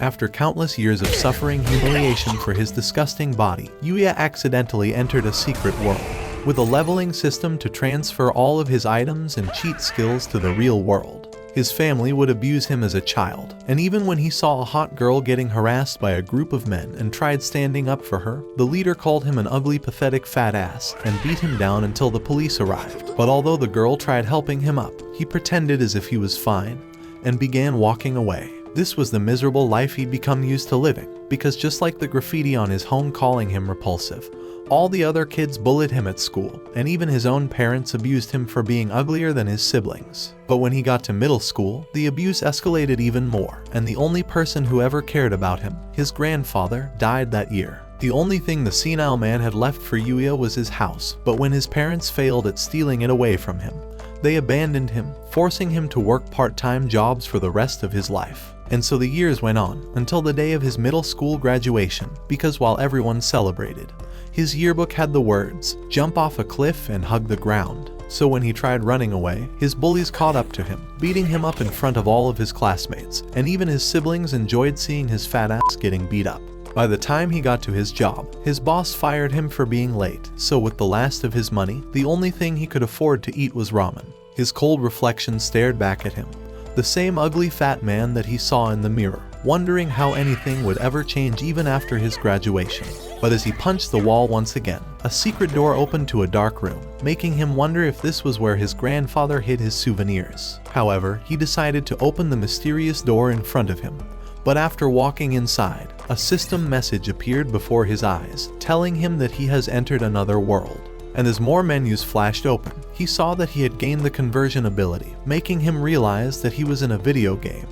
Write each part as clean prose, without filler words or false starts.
After countless years of suffering humiliation for his disgusting body, Yuya accidentally entered a secret world, with a leveling system to transfer all of his items and cheat skills to the real world. His family would abuse him as a child, and even when he saw a hot girl getting harassed by a group of men and tried standing up for her, the leader called him an ugly, pathetic fat ass and beat him down until the police arrived. But although the girl tried helping him up, he pretended as if he was fine and began walking away. This was the miserable life he'd become used to living, because just like the graffiti on his home calling him repulsive, all the other kids bullied him at school, and even his own parents abused him for being uglier than his siblings. But when he got to middle school, the abuse escalated even more, and the only person who ever cared about him, his grandfather, died that year. The only thing the senile man had left for Yuya was his house, but when his parents failed at stealing it away from him, they abandoned him, forcing him to work part-time jobs for the rest of his life. And so the years went on, until the day of his middle school graduation, because while everyone celebrated, his yearbook had the words, "Jump off a cliff and hug the ground." So when he tried running away, his bullies caught up to him, beating him up in front of all of his classmates, and even his siblings enjoyed seeing his fat ass getting beat up. By the time he got to his job, his boss fired him for being late, so with the last of his money, the only thing he could afford to eat was ramen. His cold reflection stared back at him, the same ugly fat man that he saw in the mirror, wondering how anything would ever change even after his graduation. But as he punched the wall once again, a secret door opened to a dark room, making him wonder if this was where his grandfather hid his souvenirs. However, he decided to open the mysterious door in front of him. But after walking inside, a system message appeared before his eyes, telling him that he has entered another world. And as more menus flashed open, he saw that he had gained the conversion ability, making him realize that he was in a video game,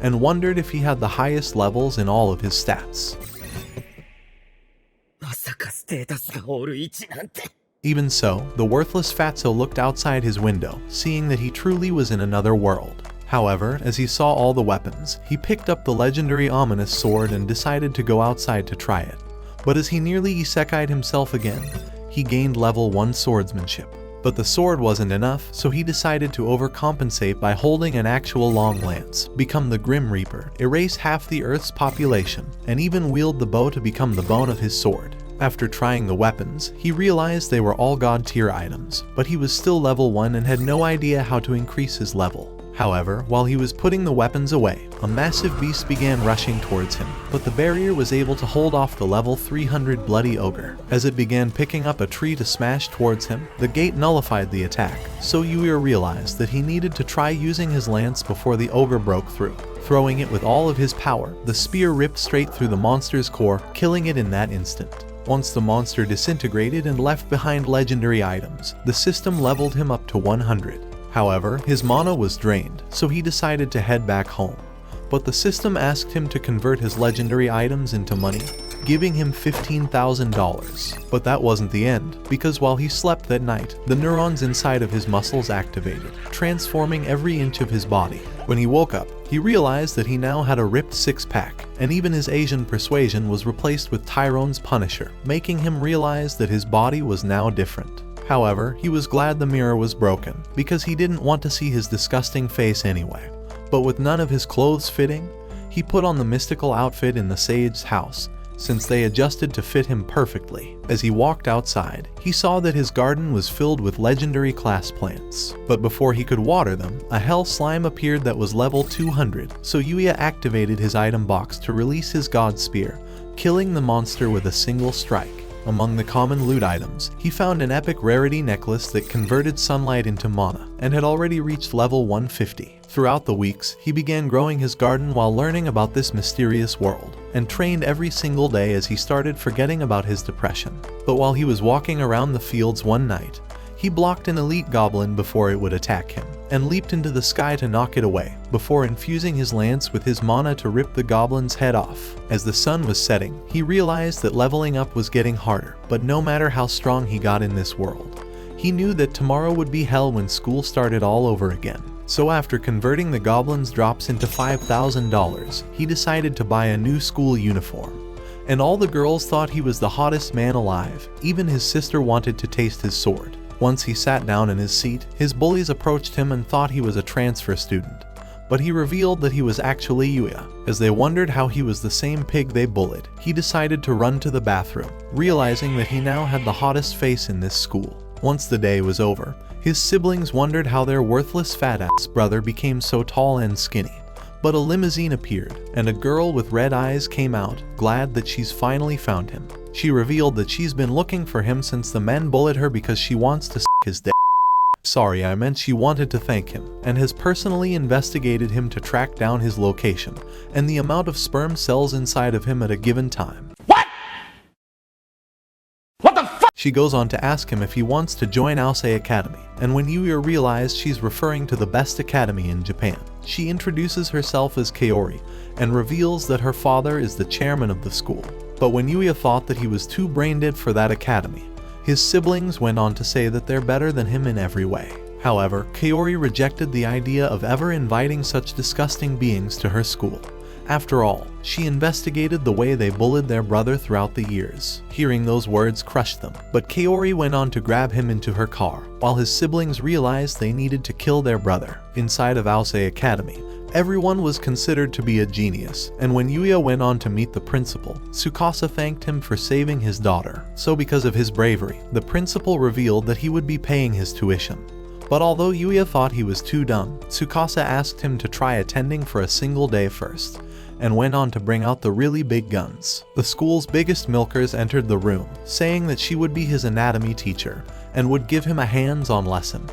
and wondered if he had the highest levels in all of his stats. Even so, the worthless Fatzo looked outside his window, seeing that he truly was in another world. However, as he saw all the weapons, he picked up the legendary ominous sword and decided to go outside to try it. But as he nearly isekai'd himself again, he gained level 1 swordsmanship. But the sword wasn't enough, so he decided to overcompensate by holding an actual long lance, become the Grim Reaper, erase half the Earth's population, and even wield the bow to become the bone of his sword. After trying the weapons, he realized they were all god tier items, but he was still level 1 and had no idea how to increase his level. However, while he was putting the weapons away, a massive beast began rushing towards him, but the barrier was able to hold off the level 300 bloody ogre. As it began picking up a tree to smash towards him, the gate nullified the attack, so Yuya realized that he needed to try using his lance before the ogre broke through. Throwing it with all of his power, the spear ripped straight through the monster's core, killing it in that instant. Once the monster disintegrated and left behind legendary items, the system leveled him up to 100. However, his mana was drained, so he decided to head back home. But the system asked him to convert his legendary items into money, giving him $15,000. But that wasn't the end, because while he slept that night, the neurons inside of his muscles activated, transforming every inch of his body. When he woke up, he realized that he now had a ripped six-pack, and even his Asian persuasion was replaced with Tyrone's Punisher, making him realize that his body was now different. However, he was glad the mirror was broken, because he didn't want to see his disgusting face anyway. But with none of his clothes fitting, he put on the mystical outfit in the sage's house, since they adjusted to fit him perfectly. As he walked outside, he saw that his garden was filled with legendary class plants. But before he could water them, a hell slime appeared that was level 200, so Yuya activated his item box to release his god spear, killing the monster with a single strike. Among the common loot items, he found an epic rarity necklace that converted sunlight into mana, and had already reached level 150. Throughout the weeks, he began growing his garden while learning about this mysterious world, and trained every single day as he started forgetting about his depression. But while he was walking around the fields one night, he blocked an elite goblin before it would attack him, and leaped into the sky to knock it away, before infusing his lance with his mana to rip the goblin's head off. As the sun was setting, he realized that leveling up was getting harder, but no matter how strong he got in this world, he knew that tomorrow would be hell when school started all over again. So after converting the goblin's drops into $5,000, he decided to buy a new school uniform. And all the girls thought he was the hottest man alive, even his sister wanted to taste his sword. Once he sat down in his seat, his bullies approached him and thought he was a transfer student, but he revealed that he was actually Yuya. As they wondered how he was the same pig they bullied, he decided to run to the bathroom, realizing that he now had the hottest face in this school. Once the day was over, his siblings wondered how their worthless fat-ass brother became so tall and skinny. But a limousine appeared, and a girl with red eyes came out, glad that she's finally found him. She revealed that she's been looking for him since the men bullied her because she wants to suck his dick. Sorry, I meant she wanted to thank him, and has personally investigated him to track down his location, and the amount of sperm cells inside of him at a given time. What? What the fuck? She goes on to ask him if he wants to join Aosei Academy, and when Yuya realized she's referring to the best academy in Japan, she introduces herself as Kaori, and reveals that her father is the chairman of the school. But when Yuya thought that he was too brain-dead for that academy, his siblings went on to say that they're better than him in every way. However, Kaori rejected the idea of ever inviting such disgusting beings to her school. After all, she investigated the way they bullied their brother throughout the years. Hearing those words crushed them, but Kaori went on to grab him into her car, while his siblings realized they needed to kill their brother. Inside of Aosei Academy, everyone was considered to be a genius, and when Yuya went on to meet the principal, Tsukasa thanked him for saving his daughter. So because of his bravery, the principal revealed that he would be paying his tuition. But although Yuya thought he was too dumb, Tsukasa asked him to try attending for a single day first, and went on to bring out the really big guns. The school's biggest milkers entered the room, saying that she would be his anatomy teacher, and would give him a hands-on lesson.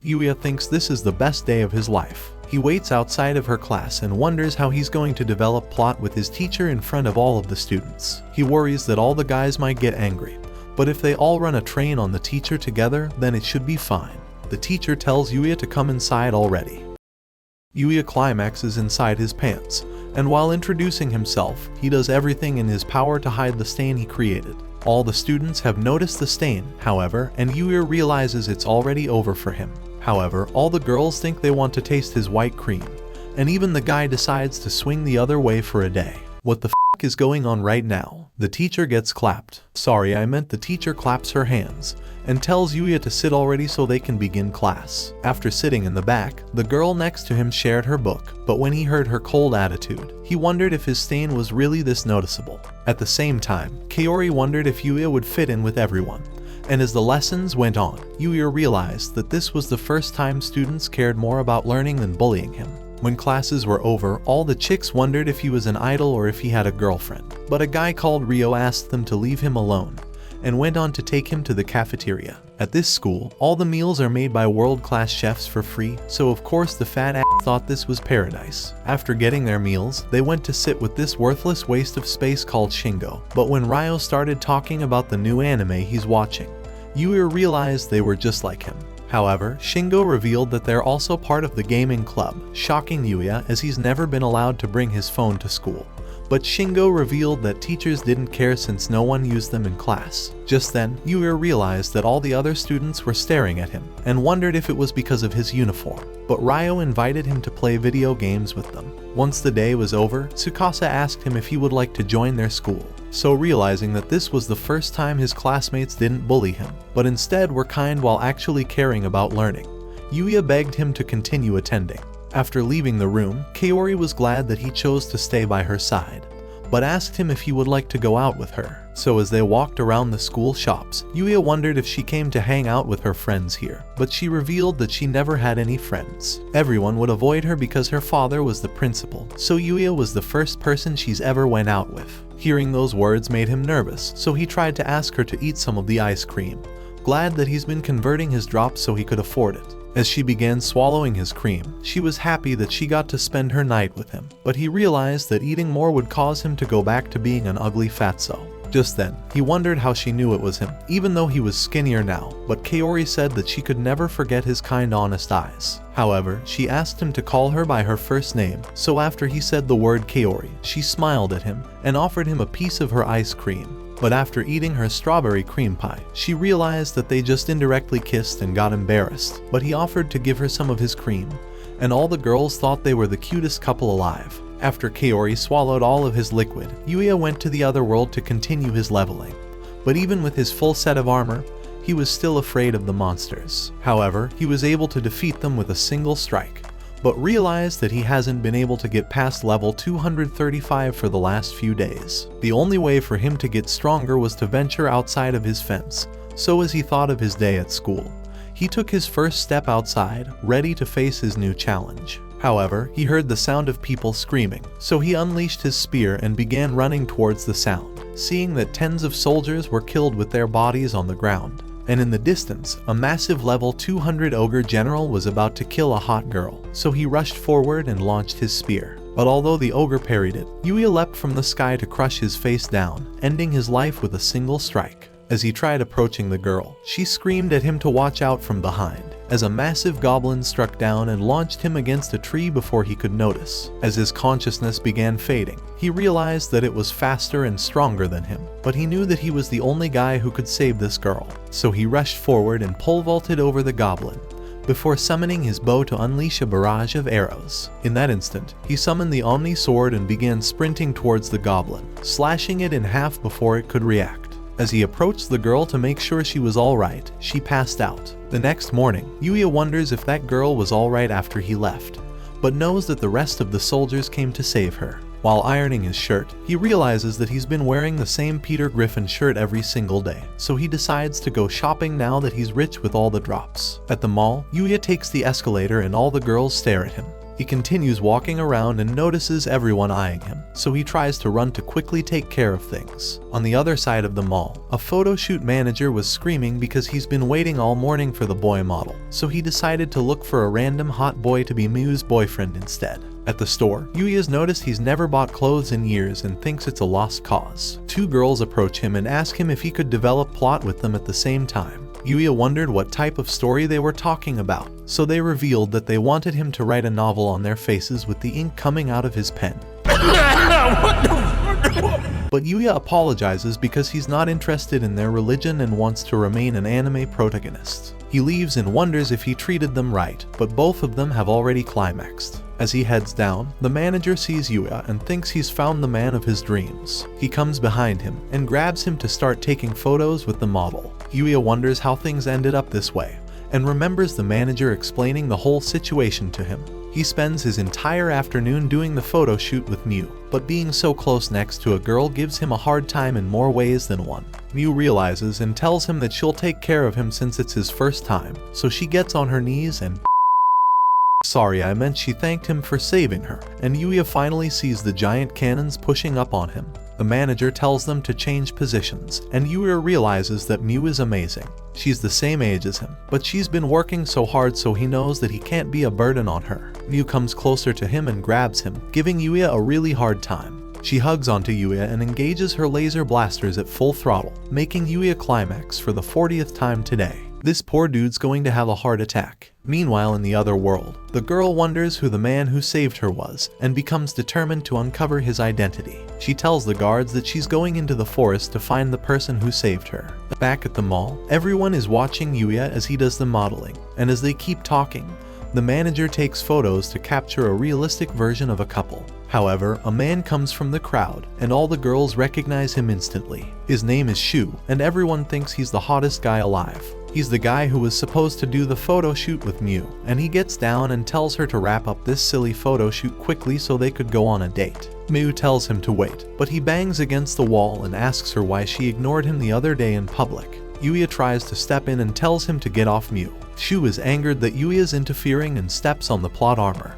Yuya thinks this is the best day of his life. He waits outside of her class and wonders how he's going to develop plot with his teacher in front of all of the students. He worries that all the guys might get angry, but if they all run a train on the teacher together, then it should be fine. The teacher tells Yuya to come inside already. Yuya climaxes inside his pants, and while introducing himself, he does everything in his power to hide the stain he created. All the students have noticed the stain, however, and Yuya realizes it's already over for him. However, all the girls think they want to taste his white cream, and even the guy decides to swing the other way for a day. What the f is going on right now? The teacher gets clapped. Sorry, I meant the teacher claps her hands, and tells Yuya to sit already so they can begin class. After sitting in the back, the girl next to him shared her book, but when he heard her cold attitude, he wondered if his stain was really this noticeable. At the same time, Kaori wondered if Yuya would fit in with everyone. And as the lessons went on, Yuya realized that this was the first time students cared more about learning than bullying him. When classes were over, all the chicks wondered if he was an idol or if he had a girlfriend. But a guy called Ryo asked them to leave him alone, and went on to take him to the cafeteria. At this school, all the meals are made by world-class chefs for free, so of course the fat ass thought this was paradise. After getting their meals, they went to sit with this worthless waste of space called Shingo. But when Ryo started talking about the new anime he's watching, Yuya realized they were just like him. However, Shingo revealed that they're also part of the gaming club, shocking Yuya as he's never been allowed to bring his phone to school. But Shingo revealed that teachers didn't care since no one used them in class. Just then, Yuya realized that all the other students were staring at him, and wondered if it was because of his uniform. But Ryo invited him to play video games with them. Once the day was over, Tsukasa asked him if he would like to join their school. So realizing that this was the first time his classmates didn't bully him, but instead were kind while actually caring about learning, Yuya begged him to continue attending. After leaving the room, Kaori was glad that he chose to stay by her side, but asked him if he would like to go out with her. So as they walked around the school shops, Yuya wondered if she came to hang out with her friends here, but she revealed that she never had any friends. Everyone would avoid her because her father was the principal, so Yuya was the first person she's ever went out with. Hearing those words made him nervous, so he tried to ask her to eat some of the ice cream, glad that he's been converting his drops so he could afford it. As she began swallowing his cream, she was happy that she got to spend her night with him, but he realized that eating more would cause him to go back to being an ugly fatso. Just then, he wondered how she knew it was him, even though he was skinnier now, but Kaori said that she could never forget his kind, honest eyes. However, she asked him to call her by her first name, so after he said the word Kaori, she smiled at him and offered him a piece of her ice cream. But after eating her strawberry cream pie, she realized that they just indirectly kissed and got embarrassed, but he offered to give her some of his cream, and all the girls thought they were the cutest couple alive. After Kaori swallowed all of his liquid, Yuya went to the other world to continue his leveling. But even with his full set of armor, he was still afraid of the monsters. However, he was able to defeat them with a single strike. but realized that he hasn't been able to get past level 235 for the last few days. The only way for him to get stronger was to venture outside of his fence, so as he thought of his day at school, he took his first step outside, ready to face his new challenge. However, he heard the sound of people screaming, so he unleashed his spear and began running towards the sound, seeing that tens of soldiers were killed with their bodies on the ground. And in the distance, a massive level 200 ogre general was about to kill a hot girl, so he rushed forward and launched his spear. But although the ogre parried it, Yuya leapt from the sky to crush his face down, ending his life with a single strike. As he tried approaching the girl, she screamed at him to watch out from behind, as a massive goblin struck down and launched him against a tree before he could notice. As his consciousness began fading, he realized that it was faster and stronger than him, but he knew that he was the only guy who could save this girl. So he rushed forward and pole vaulted over the goblin, before summoning his bow to unleash a barrage of arrows. In that instant, he summoned the Omni Sword and began sprinting towards the goblin, slashing it in half before it could react. As he approached the girl to make sure she was alright, she passed out. The next morning, Yuya wonders if that girl was alright after he left, but knows that the rest of the soldiers came to save her. While ironing his shirt, he realizes that he's been wearing the same Peter Griffin shirt every single day, so he decides to go shopping now that he's rich with all the drops. At the mall, Yuya takes the escalator and all the girls stare at him. He continues walking around and notices everyone eyeing him, so he tries to run to quickly take care of things. On the other side of the mall, a photo shoot manager was screaming because he's been waiting all morning for the boy model, so he decided to look for a random hot boy to be Miu's boyfriend instead. At the store, Yuya's noticed he's never bought clothes in years and thinks it's a lost cause. Two girls approach him and ask him if he could develop plot with them at the same time. Yuya wondered what type of story they were talking about, so they revealed that they wanted him to write a novel on their faces with the ink coming out of his pen. But Yuya apologizes because he's not interested in their religion and wants to remain an anime protagonist. He leaves and wonders if he treated them right, but both of them have already climaxed. As he heads down, the manager sees Yuya and thinks he's found the man of his dreams. He comes behind him and grabs him to start taking photos with the model. Yuya wonders how things ended up this way, and remembers the manager explaining the whole situation to him. He spends his entire afternoon doing the photo shoot with Miu, but being so close next to a girl gives him a hard time in more ways than one. Miu realizes and tells him that she'll take care of him since it's his first time, so she gets on her knees and sorry, I meant she thanked him for saving her, and Yuya finally sees the giant cannons pushing up on him. The manager tells them to change positions, and Yuya realizes that Miu is amazing. She's the same age as him, but she's been working so hard so he knows that he can't be a burden on her. Miu comes closer to him and grabs him, giving Yuya a really hard time. She hugs onto Yuya and engages her laser blasters at full throttle, making Yuya climax for the 40th time today. This poor dude's going to have a heart attack. Meanwhile, in the other world, the girl wonders who the man who saved her was, and becomes determined to uncover his identity. She tells the guards that she's going into the forest to find the person who saved her. Back at the mall, everyone is watching Yuya as he does the modeling, and as they keep talking, the manager takes photos to capture a realistic version of a couple. However, a man comes from the crowd, and all the girls recognize him instantly. His name is Shu, and everyone thinks he's the hottest guy alive. He's the guy who was supposed to do the photo shoot with Miu, and he gets down and tells her to wrap up this silly photo shoot quickly so they could go on a date. Miu tells him to wait, but he bangs against the wall and asks her why she ignored him the other day in public. Yuya tries to step in and tells him to get off Miu. Shu is angered that Yuya is interfering and steps on the plot armor.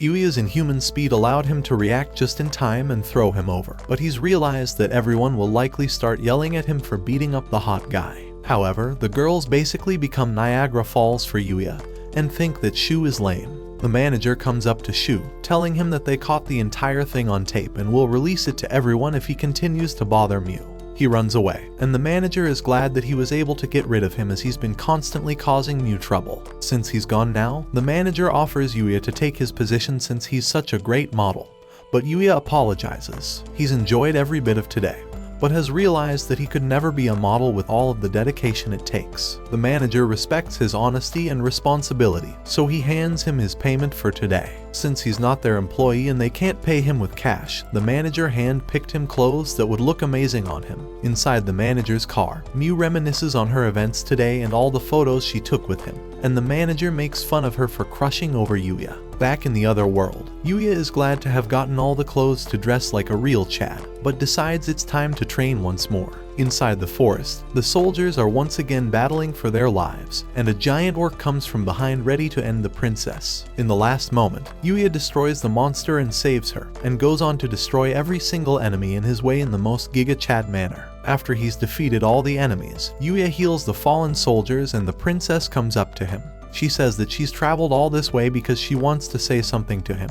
Yuya's inhuman speed allowed him to react just in time and throw him over, but he's realized that everyone will likely start yelling at him for beating up the hot guy. However, the girls basically become Niagara Falls for Yuya, and think that Shu is lame. The manager comes up to Shu, telling him that they caught the entire thing on tape and will release it to everyone if he continues to bother Miu. He runs away, and the manager is glad that he was able to get rid of him as he's been constantly causing Miu trouble. Since he's gone now, the manager offers Yuya to take his position since he's such a great model, but Yuya apologizes. He's enjoyed every bit of today, but has realized that he could never be a model with all of the dedication it takes. The manager respects his honesty and responsibility, so he hands him his payment for today. Since he's not their employee and they can't pay him with cash, the manager hand-picked him clothes that would look amazing on him. Inside the manager's car, Miu reminisces on her events today and all the photos she took with him, and the manager makes fun of her for crushing over Yuya. Back in the other world, Yuya is glad to have gotten all the clothes to dress like a real Chad, but decides it's time to train once more. Inside the forest, the soldiers are once again battling for their lives, and a giant orc comes from behind ready to end the princess. In the last moment, Yuya destroys the monster and saves her, and goes on to destroy every single enemy in his way in the most Giga Chad manner. After he's defeated all the enemies, Yuya heals the fallen soldiers and the princess comes up to him. She says that she's traveled all this way because she wants to say something to him.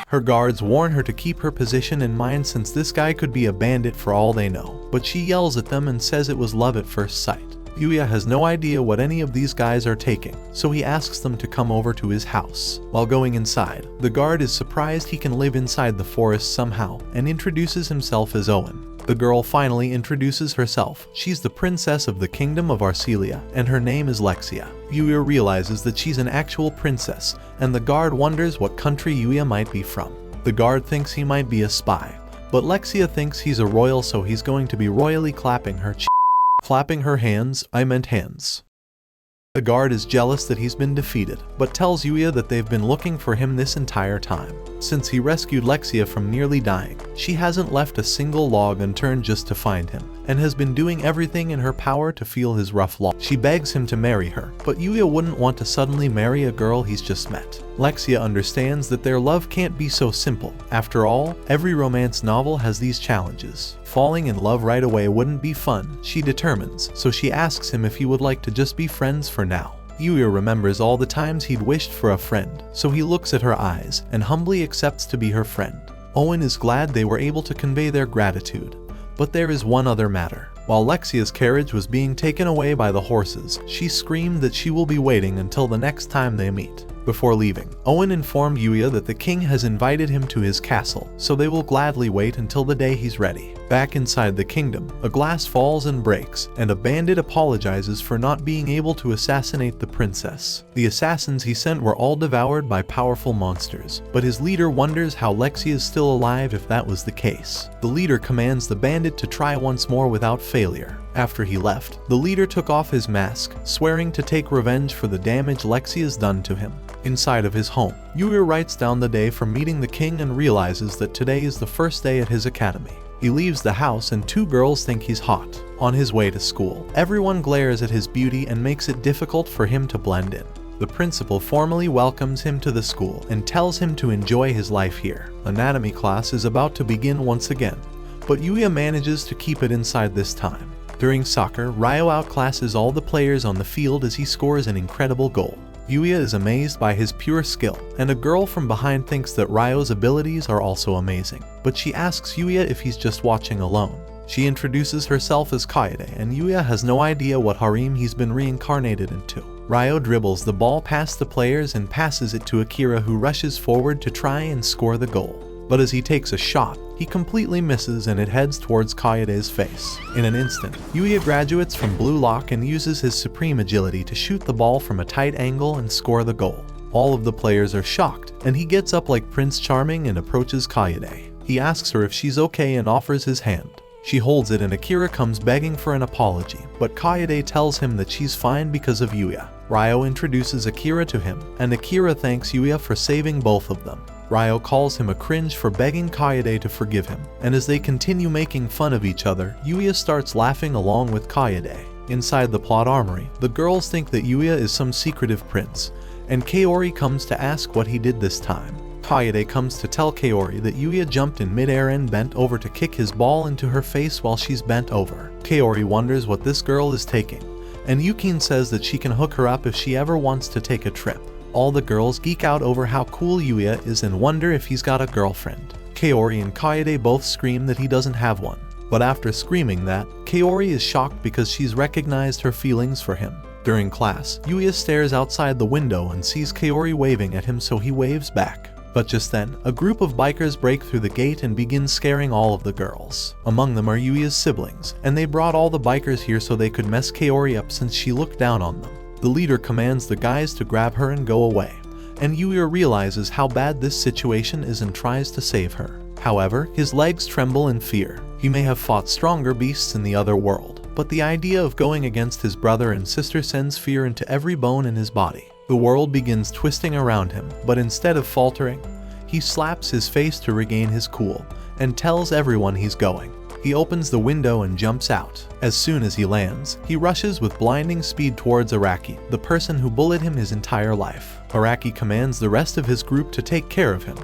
Her guards warn her to keep her position in mind since this guy could be a bandit for all they know, but she yells at them and says it was love at first sight. Yuya has no idea what any of these guys are taking, so he asks them to come over to his house. While going inside, the guard is surprised he can live inside the forest somehow and introduces himself as Owen. The girl finally introduces herself. She's the princess of the kingdom of Arcelia, and her name is Lexia. Yuya realizes that she's an actual princess, and the guard wonders what country Yuya might be from. The guard thinks he might be a spy, but Lexia thinks he's a royal, so he's going to be royally clapping her Clapping her hands, I meant hands. The guard is jealous that he's been defeated, but tells Yuya that they've been looking for him this entire time. Since he rescued Lexia from nearly dying, she hasn't left a single log unturned just to find him, and has been doing everything in her power to feel his rough lot. She begs him to marry her, but Yuya wouldn't want to suddenly marry a girl he's just met. Lexia understands that their love can't be so simple. After all, every romance novel has these challenges. Falling in love right away wouldn't be fun, she determines, so she asks him if he would like to just be friends for now. Yuya remembers all the times he'd wished for a friend, so he looks at her eyes and humbly accepts to be her friend. Owen is glad they were able to convey their gratitude. But there is one other matter. While Lexia's carriage was being taken away by the horses, she screamed that she will be waiting until the next time they meet. Before leaving, Owen informed Yuya that the king has invited him to his castle, so they will gladly wait until the day he's ready. Back inside the kingdom, a glass falls and breaks, and a bandit apologizes for not being able to assassinate the princess. The assassins he sent were all devoured by powerful monsters, but his leader wonders how Lexia is still alive if that was the case. The leader commands the bandit to try once more without failure. After he left, the leader took off his mask, swearing to take revenge for the damage Lexia's done to him. Inside of his home, Yuya writes down the day for meeting the king and realizes that today is the first day at his academy. He leaves the house and two girls think he's hot. On his way to school, everyone glares at his beauty and makes it difficult for him to blend in. The principal formally welcomes him to the school and tells him to enjoy his life here. Anatomy class is about to begin once again, but Yuya manages to keep it inside this time. During soccer, Ryo outclasses all the players on the field as he scores an incredible goal. Yuya is amazed by his pure skill, and a girl from behind thinks that Ryo's abilities are also amazing. But she asks Yuya if he's just watching alone. She introduces herself as Kaede, and Yuya has no idea what harem he's been reincarnated into. Ryo dribbles the ball past the players and passes it to Akira, who rushes forward to try and score the goal. But as he takes a shot, he completely misses and it heads towards Kaede's face. In an instant, Yuya graduates from Blue Lock and uses his supreme agility to shoot the ball from a tight angle and score the goal. All of the players are shocked, and he gets up like Prince Charming and approaches Kaede. He asks her if she's okay and offers his hand. She holds it and Akira comes begging for an apology, but Kaede tells him that she's fine because of Yuya. Ryo introduces Akira to him, and Akira thanks Yuya for saving both of them. Ryo calls him a cringe for begging Kaede to forgive him, and as they continue making fun of each other, Yuya starts laughing along with Kaede. Inside the plot armory, the girls think that Yuya is some secretive prince, and Kaori comes to ask what he did this time. Kaede comes to tell Kaori that Yuya jumped in midair and bent over to kick his ball into her face while she's bent over. Kaori wonders what this girl is taking, and Yukin says that she can hook her up if she ever wants to take a trip. All the girls geek out over how cool Yuya is and wonder if he's got a girlfriend. Kaori and Kaede both scream that he doesn't have one. But after screaming that, Kaori is shocked because she's recognized her feelings for him. During class, Yuya stares outside the window and sees Kaori waving at him, so he waves back. But just then, a group of bikers break through the gate and begin scaring all of the girls. Among them are Yuya's siblings, and they brought all the bikers here so they could mess Kaori up since she looked down on them. The leader commands the guys to grab her and go away, and Yuya realizes how bad this situation is and tries to save her. However, his legs tremble in fear. He may have fought stronger beasts in the other world, but the idea of going against his brother and sister sends fear into every bone in his body. The world begins twisting around him, but instead of faltering, he slaps his face to regain his cool and tells everyone he's going. He opens the window and jumps out. As soon as he lands, he rushes with blinding speed towards Araki, the person who bullied him his entire life. Araki commands the rest of his group to take care of him,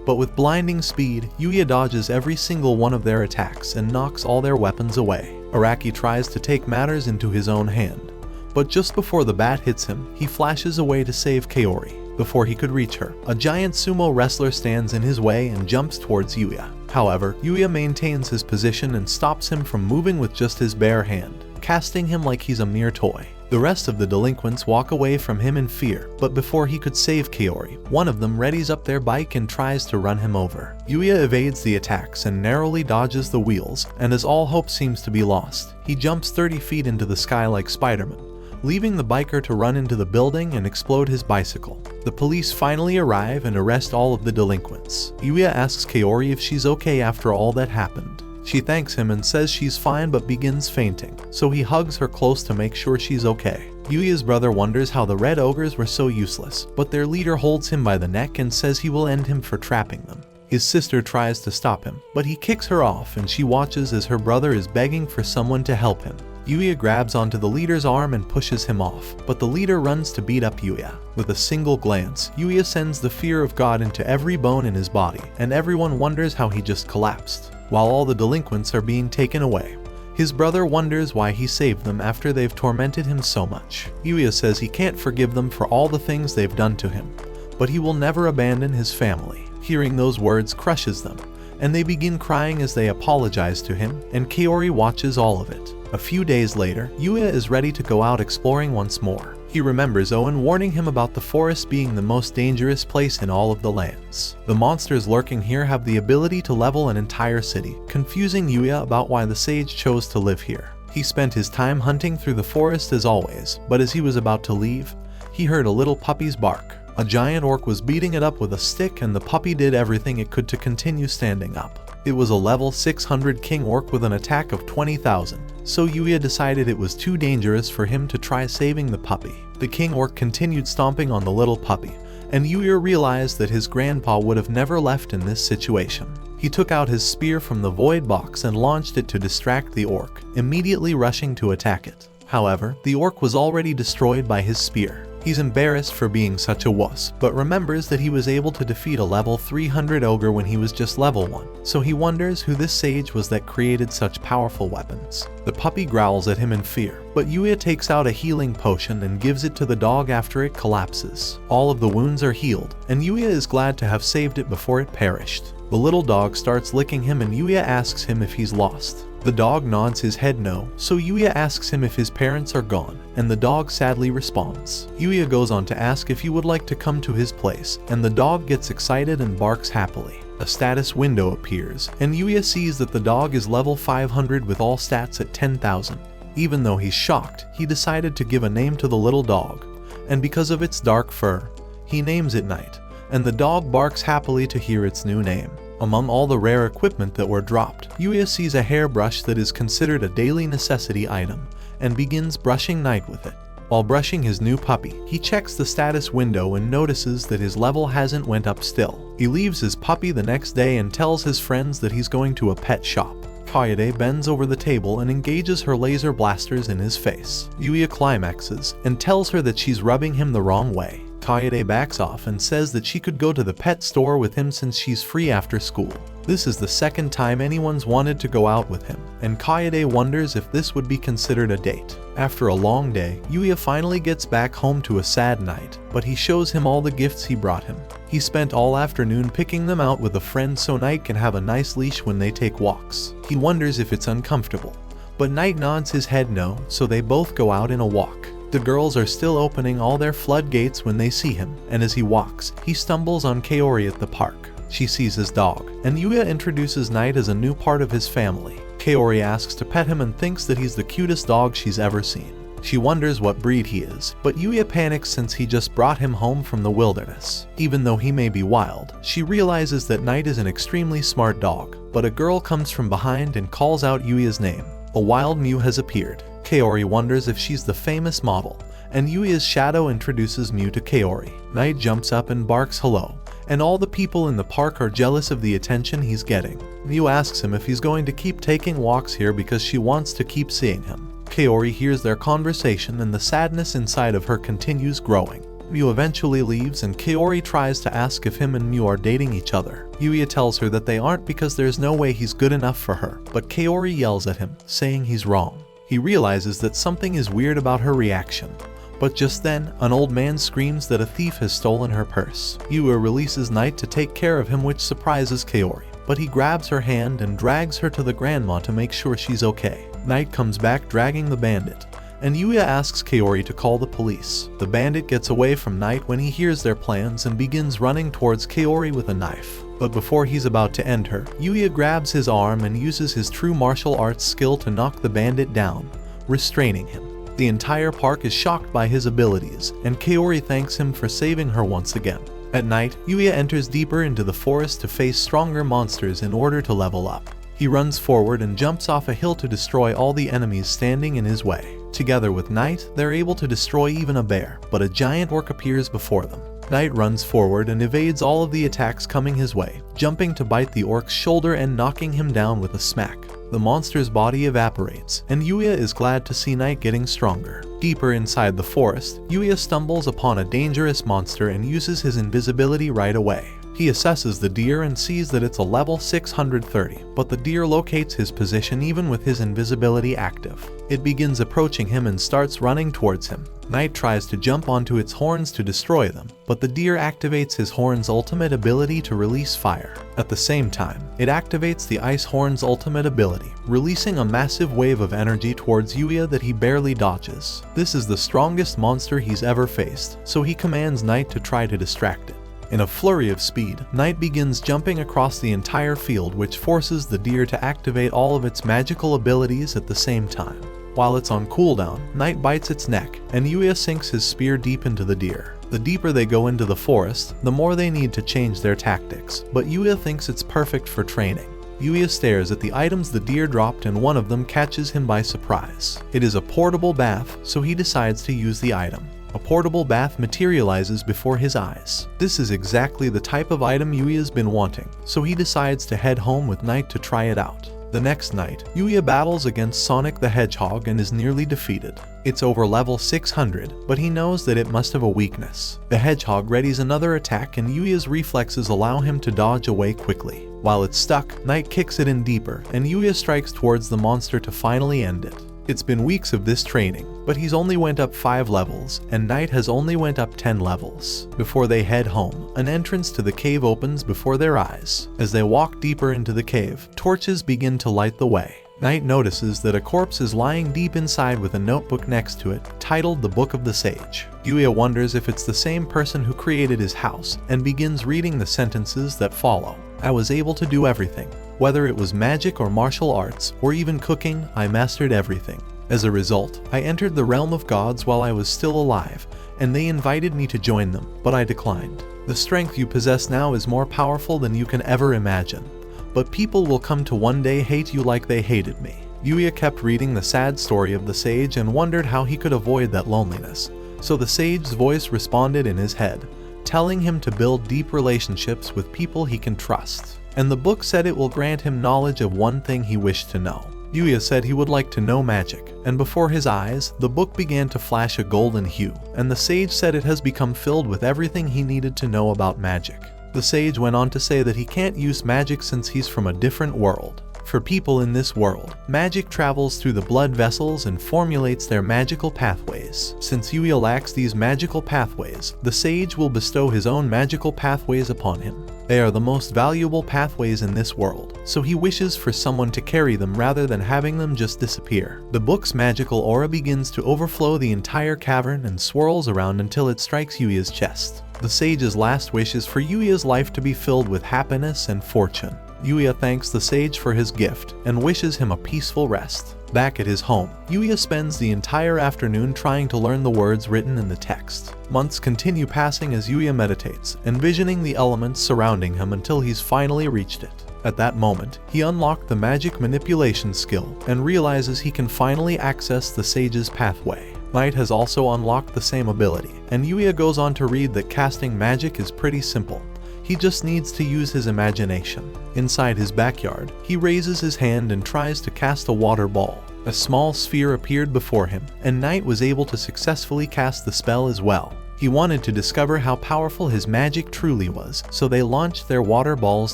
but with blinding speed, Yuya dodges every single one of their attacks and knocks all their weapons away. Araki tries to take matters into his own hand, but just before the bat hits him, he flashes away to save Kaori. Before he could reach her, a giant sumo wrestler stands in his way and jumps towards Yuya. However, Yuya maintains his position and stops him from moving with just his bare hand, casting him like he's a mere toy. The rest of the delinquents walk away from him in fear, but before he could save Kaori, one of them readies up their bike and tries to run him over. Yuya evades the attacks and narrowly dodges the wheels, and as all hope seems to be lost, he jumps 30 feet into the sky like Spider-Man, leaving the biker to run into the building and explode his bicycle. The police finally arrive and arrest all of the delinquents. Yuya asks Kaori if she's okay after all that happened. She thanks him and says she's fine but begins fainting, so he hugs her close to make sure she's okay. Yuya's brother wonders how the red ogres were so useless, but their leader holds him by the neck and says he will end him for trapping them. His sister tries to stop him, but he kicks her off and she watches as her brother is begging for someone to help him. Yuya grabs onto the leader's arm and pushes him off, but the leader runs to beat up Yuya. With a single glance, Yuya sends the fear of God into every bone in his body, and everyone wonders how he just collapsed. While all the delinquents are being taken away, his brother wonders why he saved them after they've tormented him so much. Yuya says he can't forgive them for all the things they've done to him, but he will never abandon his family. Hearing those words crushes them, and they begin crying as they apologize to him, and Kaori watches all of it. A few days later, Yuya is ready to go out exploring once more. He remembers Owen warning him about the forest being the most dangerous place in all of the lands. The monsters lurking here have the ability to level an entire city, confusing Yuya about why the sage chose to live here. He spent his time hunting through the forest as always, but as he was about to leave, he heard a little puppy's bark. A giant orc was beating it up with a stick, and the puppy did everything it could to continue standing up. It was a level 600 king orc with an attack of 20,000, so Yuya decided it was too dangerous for him to try saving the puppy. The king orc continued stomping on the little puppy, and Yuya realized that his grandpa would have never left in this situation. He took out his spear from the void box and launched it to distract the orc, immediately rushing to attack it. However, the orc was already destroyed by his spear. He's embarrassed for being such a wuss, but remembers that he was able to defeat a level 300 ogre when he was just level 1, so he wonders who this sage was that created such powerful weapons. The puppy growls at him in fear, but Yuya takes out a healing potion and gives it to the dog after it collapses. All of the wounds are healed, and Yuya is glad to have saved it before it perished. The little dog starts licking him and Yuya asks him if he's lost. The dog nods his head no, so Yuya asks him if his parents are gone, and the dog sadly responds. Yuya goes on to ask if he would like to come to his place, and the dog gets excited and barks happily. A status window appears, and Yuya sees that the dog is level 500 with all stats at 10,000. Even though he's shocked, he decided to give a name to the little dog, and because of its dark fur, he names it Night, and the dog barks happily to hear its new name. Among all the rare equipment that were dropped, Yuya sees a hairbrush that is considered a daily necessity item, and begins brushing Night with it. While brushing his new puppy, he checks the status window and notices that his level hasn't went up still. He leaves his puppy the next day and tells his friends that he's going to a pet shop. Kaede bends over the table and engages her laser blasters in his face. Yuya climaxes and tells her that she's rubbing him the wrong way. Kaede backs off and says that she could go to the pet store with him since she's free after school. This is the second time anyone's wanted to go out with him, and Kaede wonders if this would be considered a date. After a long day, Yuya finally gets back home to a sad Night, but he shows him all the gifts he brought him. He spent all afternoon picking them out with a friend so Night can have a nice leash when they take walks. He wonders if it's uncomfortable, but Night nods his head no, so they both go out in a walk. The girls are still opening all their floodgates when they see him, and as he walks, he stumbles on Kaori at the park. She sees his dog, and Yuya introduces Knight as a new part of his family. Kaori asks to pet him and thinks that he's the cutest dog she's ever seen. She wonders what breed he is, but Yuya panics since he just brought him home from the wilderness. Even though he may be wild, she realizes that Knight is an extremely smart dog, but a girl comes from behind and calls out Yuya's name. A wild Mew has appeared. Kaori wonders if she's the famous model, and Yuya's shadow introduces Mew to Kaori. Knight jumps up and barks hello, and all the people in the park are jealous of the attention he's getting. Mew asks him if he's going to keep taking walks here because she wants to keep seeing him. Kaori hears their conversation and the sadness inside of her continues growing. Mew eventually leaves and Kaori tries to ask if him and Mew are dating each other. Yuya tells her that they aren't because there's no way he's good enough for her, but Kaori yells at him, saying he's wrong. He realizes that something is weird about her reaction. But just then, an old man screams that a thief has stolen her purse. Yuya releases Knight to take care of him, which surprises Kaori, but he grabs her hand and drags her to the grandma to make sure she's okay. Knight comes back dragging the bandit, and Yuya asks Kaori to call the police. The bandit gets away from Knight when he hears their plans and begins running towards Kaori with a knife. But before he's about to end her, Yuya grabs his arm and uses his true martial arts skill to knock the bandit down, restraining him. The entire park is shocked by his abilities, and Kaori thanks him for saving her once again. At night, Yuya enters deeper into the forest to face stronger monsters in order to level up. He runs forward and jumps off a hill to destroy all the enemies standing in his way. Together with Knight, they're able to destroy even a bear, but a giant orc appears before them. Knight runs forward and evades all of the attacks coming his way, jumping to bite the orc's shoulder and knocking him down with a smack. The monster's body evaporates, and Yuya is glad to see Knight getting stronger. Deeper inside the forest, Yuya stumbles upon a dangerous monster and uses his invisibility right away. He assesses the deer and sees that it's a level 630, but the deer locates his position even with his invisibility active. It begins approaching him and starts running towards him. Knight tries to jump onto its horns to destroy them, but the deer activates his horn's ultimate ability to release fire. At the same time, it activates the ice horn's ultimate ability, releasing a massive wave of energy towards Yuya that he barely dodges. This is the strongest monster he's ever faced, so he commands Knight to try to distract it. In a flurry of speed, Knight begins jumping across the entire field, which forces the deer to activate all of its magical abilities at the same time. While it's on cooldown, Knight bites its neck, and Yuya sinks his spear deep into the deer. The deeper they go into the forest, the more they need to change their tactics, but Yuya thinks it's perfect for training. Yuya stares at the items the deer dropped and one of them catches him by surprise. It is a portable bath, so he decides to use the item. A portable bath materializes before his eyes. This is exactly the type of item Yuya's been wanting, so he decides to head home with Knight to try it out. The next night, Yuya battles against Sonic the Hedgehog and is nearly defeated. It's over level 600, but he knows that it must have a weakness. The Hedgehog readies another attack and Yuya's reflexes allow him to dodge away quickly. While it's stuck, Knight kicks it in deeper, and Yuya strikes towards the monster to finally end it. It's been weeks of this training, but he's only went up 5 levels, and Knight has only went up 10 levels. Before they head home, an entrance to the cave opens before their eyes. As they walk deeper into the cave, torches begin to light the way. Knight notices that a corpse is lying deep inside with a notebook next to it, titled The Book of the Sage. Yuya wonders if it's the same person who created his house, and begins reading the sentences that follow. I was able to do everything. Whether it was magic or martial arts, or even cooking, I mastered everything. As a result, I entered the realm of gods while I was still alive, and they invited me to join them, but I declined. The strength you possess now is more powerful than you can ever imagine, but people will come to one day hate you like they hated me. Yuya kept reading the sad story of the sage and wondered how he could avoid that loneliness, so the sage's voice responded in his head, telling him to build deep relationships with people he can trust. And the book said it will grant him knowledge of one thing he wished to know. Yuya said he would like to know magic, and before his eyes, the book began to flash a golden hue, and the sage said it has become filled with everything he needed to know about magic. The sage went on to say that he can't use magic since he's from a different world. For people in this world, magic travels through the blood vessels and formulates their magical pathways. Since Yuya lacks these magical pathways, the sage will bestow his own magical pathways upon him. They are the most valuable pathways in this world, so he wishes for someone to carry them rather than having them just disappear. The book's magical aura begins to overflow the entire cavern and swirls around until it strikes Yuya's chest. The sage's last wish is for Yuya's life to be filled with happiness and fortune. Yuya thanks the sage for his gift and wishes him a peaceful rest. Back at his home, Yuya spends the entire afternoon trying to learn the words written in the text. Months continue passing as Yuya meditates, envisioning the elements surrounding him until he's finally reached it. At that moment, he unlocked the magic manipulation skill and realizes he can finally access the sage's pathway. Might has also unlocked the same ability, and Yuya goes on to read that casting magic is pretty simple. He just needs to use his imagination. Inside his backyard, he raises his hand and tries to cast a water ball. A small sphere appeared before him, and Knight was able to successfully cast the spell as well. He wanted to discover how powerful his magic truly was, so they launched their water balls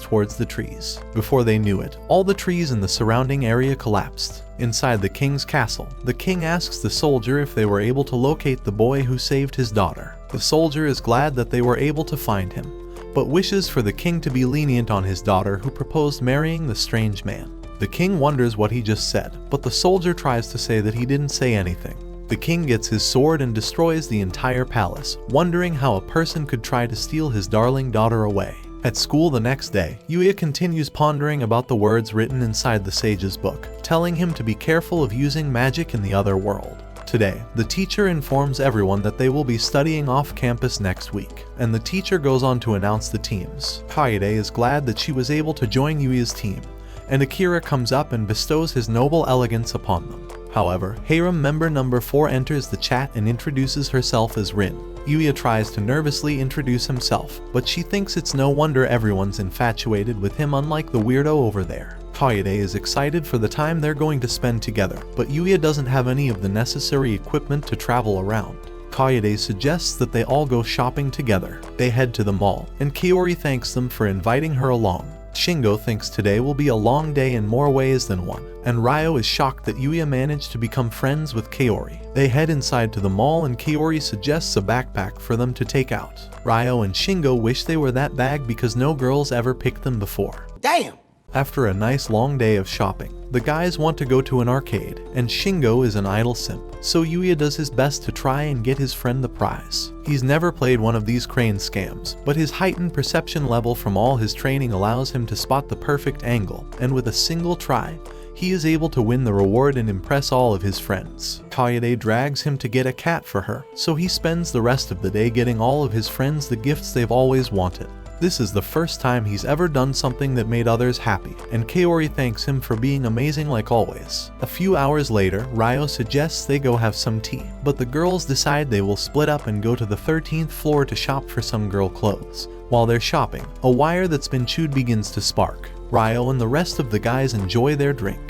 towards the trees. Before they knew it, all the trees in the surrounding area collapsed. Inside the king's castle, the king asks the soldier if they were able to locate the boy who saved his daughter. The soldier is glad that they were able to find him, but wishes for the king to be lenient on his daughter who proposed marrying the strange man. The king wonders what he just said, but the soldier tries to say that he didn't say anything. The king gets his sword and destroys the entire palace, wondering how a person could try to steal his darling daughter away. At school the next day, Yuya continues pondering about the words written inside the sage's book, telling him to be careful of using magic in the other world. Today, the teacher informs everyone that they will be studying off campus next week, and the teacher goes on to announce the teams. Kaede is glad that she was able to join Yuya's team, and Akira comes up and bestows his noble elegance upon them. However, harem member number 4 enters the chat and introduces herself as Rin. Yuya tries to nervously introduce himself, but she thinks it's no wonder everyone's infatuated with him, unlike the weirdo over there. Kaede is excited for the time they're going to spend together, but Yuya doesn't have any of the necessary equipment to travel around. Kaede suggests that they all go shopping together. They head to the mall, and Kaori thanks them for inviting her along. Shingo thinks today will be a long day in more ways than one, and Ryo is shocked that Yuya managed to become friends with Kaori. They head inside to the mall and Kaori suggests a backpack for them to take out. Ryo and Shingo wish they were that bag because no girls ever picked them before. Damn! After a nice long day of shopping, the guys want to go to an arcade, and Shingo is an idle simp, so Yuya does his best to try and get his friend the prize. He's never played one of these crane scams, but his heightened perception level from all his training allows him to spot the perfect angle, and with a single try, he is able to win the reward and impress all of his friends. Kaede drags him to get a cat for her, so he spends the rest of the day getting all of his friends the gifts they've always wanted. This is the first time he's ever done something that made others happy, and Kaori thanks him for being amazing like always. A few hours later, Ryo suggests they go have some tea, but the girls decide they will split up and go to the 13th floor to shop for some girl clothes. While they're shopping, a wire that's been chewed begins to spark. Ryo and the rest of the guys enjoy their drink.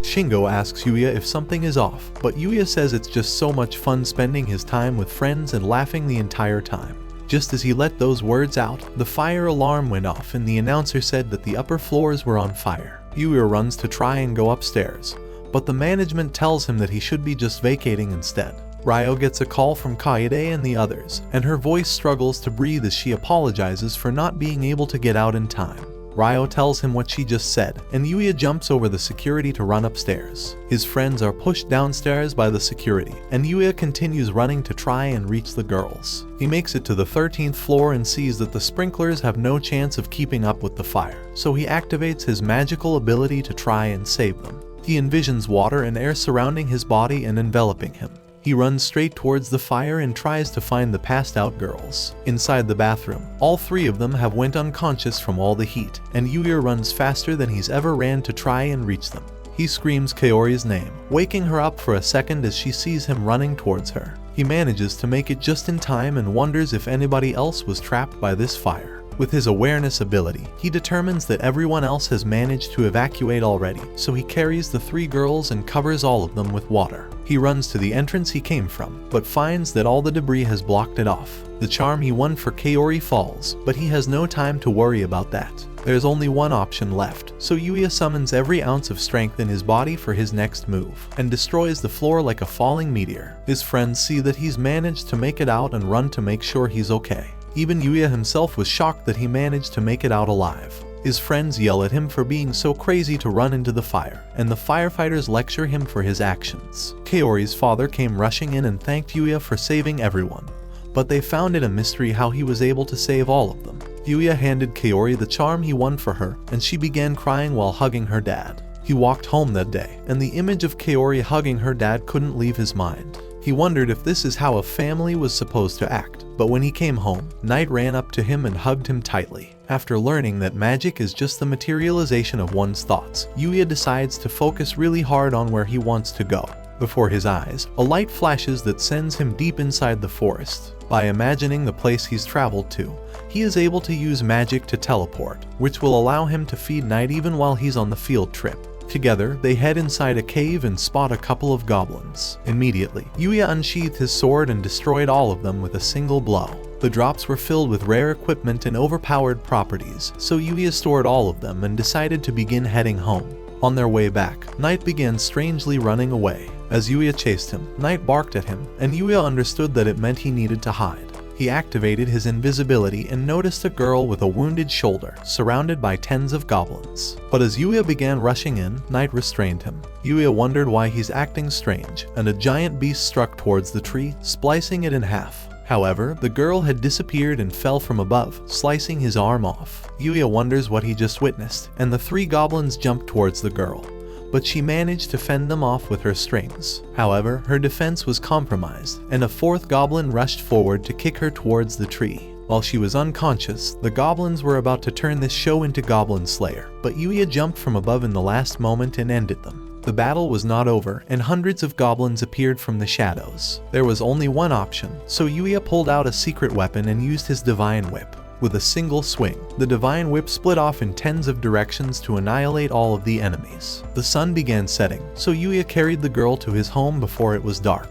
Shingo asks Yuya if something is off, but Yuya says it's just so much fun spending his time with friends and laughing the entire time. Just as he let those words out, the fire alarm went off and the announcer said that the upper floors were on fire. Yuya runs to try and go upstairs, but the management tells him that he should be just vacating instead. Ryo gets a call from Kaede and the others, and her voice struggles to breathe as she apologizes for not being able to get out in time. Ryo tells him what she just said, and Yuya jumps over the security to run upstairs. His friends are pushed downstairs by the security, and Yuya continues running to try and reach the girls. He makes it to the 13th floor and sees that the sprinklers have no chance of keeping up with the fire, so he activates his magical ability to try and save them. He envisions water and air surrounding his body and enveloping him. He runs straight towards the fire and tries to find the passed out girls. Inside the bathroom, all 3 of them have went unconscious from all the heat, and Yuya runs faster than he's ever ran to try and reach them. He screams Kaori's name, waking her up for a second as she sees him running towards her. He manages to make it just in time and wonders if anybody else was trapped by this fire. With his awareness ability, he determines that everyone else has managed to evacuate already, so he carries the 3 girls and covers all of them with water. He runs to the entrance he came from, but finds that all the debris has blocked it off. The charm he won for Kaori falls, but he has no time to worry about that. There's only one option left, so Yuya summons every ounce of strength in his body for his next move, and destroys the floor like a falling meteor. His friends see that he's managed to make it out and run to make sure he's okay. Even Yuya himself was shocked that he managed to make it out alive. His friends yell at him for being so crazy to run into the fire, and the firefighters lecture him for his actions. Kaori's father came rushing in and thanked Yuya for saving everyone, but they found it a mystery how he was able to save all of them. Yuya handed Kaori the charm he won for her, and she began crying while hugging her dad. He walked home that day, and the image of Kaori hugging her dad couldn't leave his mind. He wondered if this is how a family was supposed to act, but when he came home, Knight ran up to him and hugged him tightly. After learning that magic is just the materialization of one's thoughts, Yuya decides to focus really hard on where he wants to go. Before his eyes, a light flashes that sends him deep inside the forest. By imagining the place he's traveled to, he is able to use magic to teleport, which will allow him to feed Knight even while he's on the field trip. Together, they head inside a cave and spot a couple of goblins. Immediately, Yuya unsheathed his sword and destroyed all of them with a single blow. The drops were filled with rare equipment and overpowered properties, so Yuya stored all of them and decided to begin heading home. On their way back, Knight began strangely running away. As Yuya chased him, Knight barked at him, and Yuya understood that it meant he needed to hide. He activated his invisibility and noticed a girl with a wounded shoulder, surrounded by tens of goblins. But as Yuya began rushing in, Knight restrained him. Yuya wondered why he's acting strange, and a giant beast struck towards the tree, splicing it in half. However, the girl had disappeared and fell from above, slicing his arm off. Yuya wonders what he just witnessed, and the three goblins jump towards the girl, but she managed to fend them off with her strings. However, her defense was compromised, and a fourth goblin rushed forward to kick her towards the tree. While she was unconscious, the goblins were about to turn this show into Goblin Slayer, but Yuya jumped from above in the last moment and ended them. The battle was not over, and hundreds of goblins appeared from the shadows. There was only one option, so Yuya pulled out a secret weapon and used his Divine Whip. With a single swing, the Divine Whip split off in tens of directions to annihilate all of the enemies. The sun began setting, so Yuya carried the girl to his home before it was dark,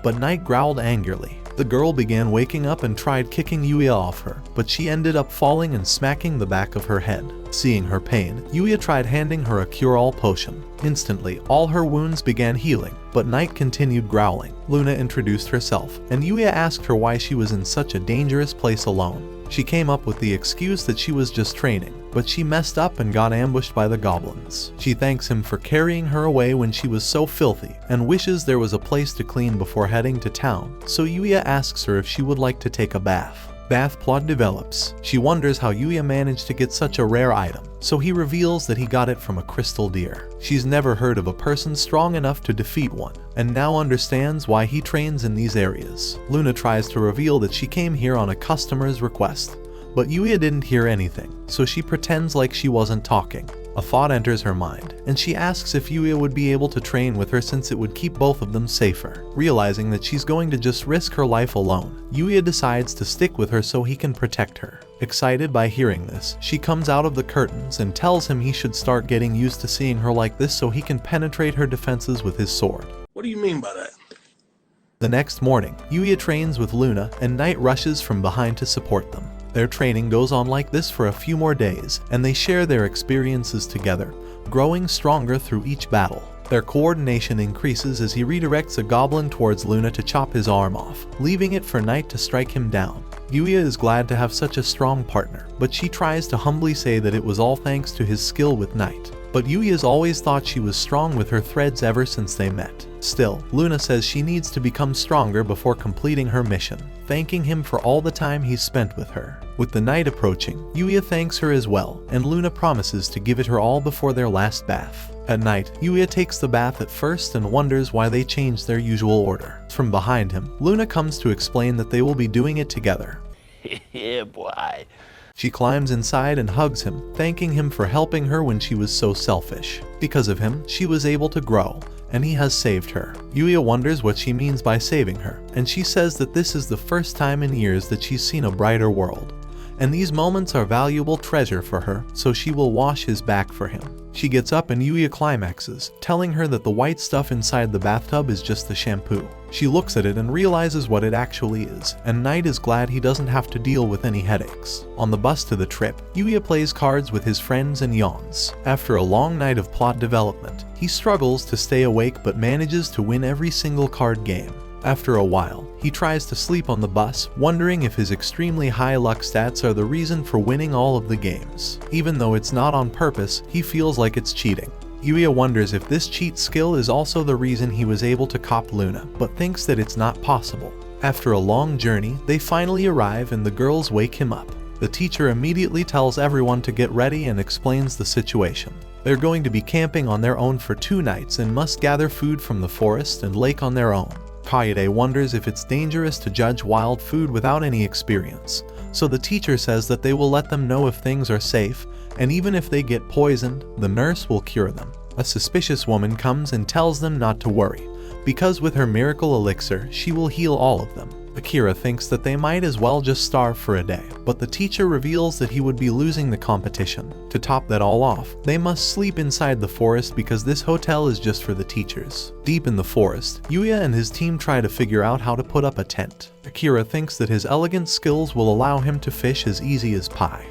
but Knight growled angrily. The girl began waking up and tried kicking Yuya off her, but she ended up falling and smacking the back of her head. Seeing her pain, Yuya tried handing her a cure-all potion. Instantly, all her wounds began healing, but Knight continued growling. Luna introduced herself, and Yuya asked her why she was in such a dangerous place alone. She came up with the excuse that she was just training, but she messed up and got ambushed by the goblins. She thanks him for carrying her away when she was so filthy, and wishes there was a place to clean before heading to town, so Yuya asks her if she would like to take a bath. Bath plot develops. She wonders how Yuya managed to get such a rare item, so he reveals that he got it from a crystal deer. She's never heard of a person strong enough to defeat one, and now understands why he trains in these areas. Luna tries to reveal that she came here on a customer's request, but Yuya didn't hear anything, so she pretends like she wasn't talking. A thought enters her mind, and she asks if Yuya would be able to train with her since it would keep both of them safer. Realizing that she's going to just risk her life alone, Yuya decides to stick with her so he can protect her. Excited by hearing this, she comes out of the curtains and tells him he should start getting used to seeing her like this so he can penetrate her defenses with his sword. What do you mean by that? The next morning, Yuya trains with Luna, and Knight rushes from behind to support them. Their training goes on like this for a few more days, and they share their experiences together, growing stronger through each battle. Their coordination increases as he redirects a goblin towards Luna to chop his arm off, leaving it for Knight to strike him down. Yuya is glad to have such a strong partner, but she tries to humbly say that it was all thanks to his skill with Knight. But Yuya's always thought she was strong with her threads ever since they met. Still, Luna says she needs to become stronger before completing her mission, thanking him for all the time he's spent with her. With the night approaching, Yuya thanks her as well, and Luna promises to give it her all before their last bath. At night, Yuya takes the bath at first and wonders why they changed their usual order. From behind him, Luna comes to explain that they will be doing it together. Yeah, boy. She climbs inside and hugs him, thanking him for helping her when she was so selfish. Because of him, she was able to grow, and he has saved her. Yuya wonders what she means by saving her, and she says that this is the first time in years that she's seen a brighter world, and these moments are valuable treasure for her, so she will wash his back for him. She gets up and Yuya climaxes, telling her that the white stuff inside the bathtub is just the shampoo. She looks at it and realizes what it actually is, and Knight is glad he doesn't have to deal with any headaches. On the bus to the trip, Yuya plays cards with his friends and yawns. After a long night of plot development, he struggles to stay awake but manages to win every single card game. After a while, he tries to sleep on the bus, wondering if his extremely high luck stats are the reason for winning all of the games. Even though it's not on purpose, he feels like it's cheating. Yuya wonders if this cheat skill is also the reason he was able to cop Luna, but thinks that it's not possible. After a long journey, they finally arrive and the girls wake him up. The teacher immediately tells everyone to get ready and explains the situation. They're going to be camping on their own for 2 nights and must gather food from the forest and lake on their own. Kaede wonders if it's dangerous to judge wild food without any experience, so the teacher says that they will let them know if things are safe, and even if they get poisoned, the nurse will cure them. A suspicious woman comes and tells them not to worry, because with her miracle elixir, she will heal all of them. Akira thinks that they might as well just starve for a day, but the teacher reveals that he would be losing the competition. To top that all off, they must sleep inside the forest because this hotel is just for the teachers. Deep in the forest, Yuya and his team try to figure out how to put up a tent. Akira thinks that his elegant skills will allow him to fish as easy as pie.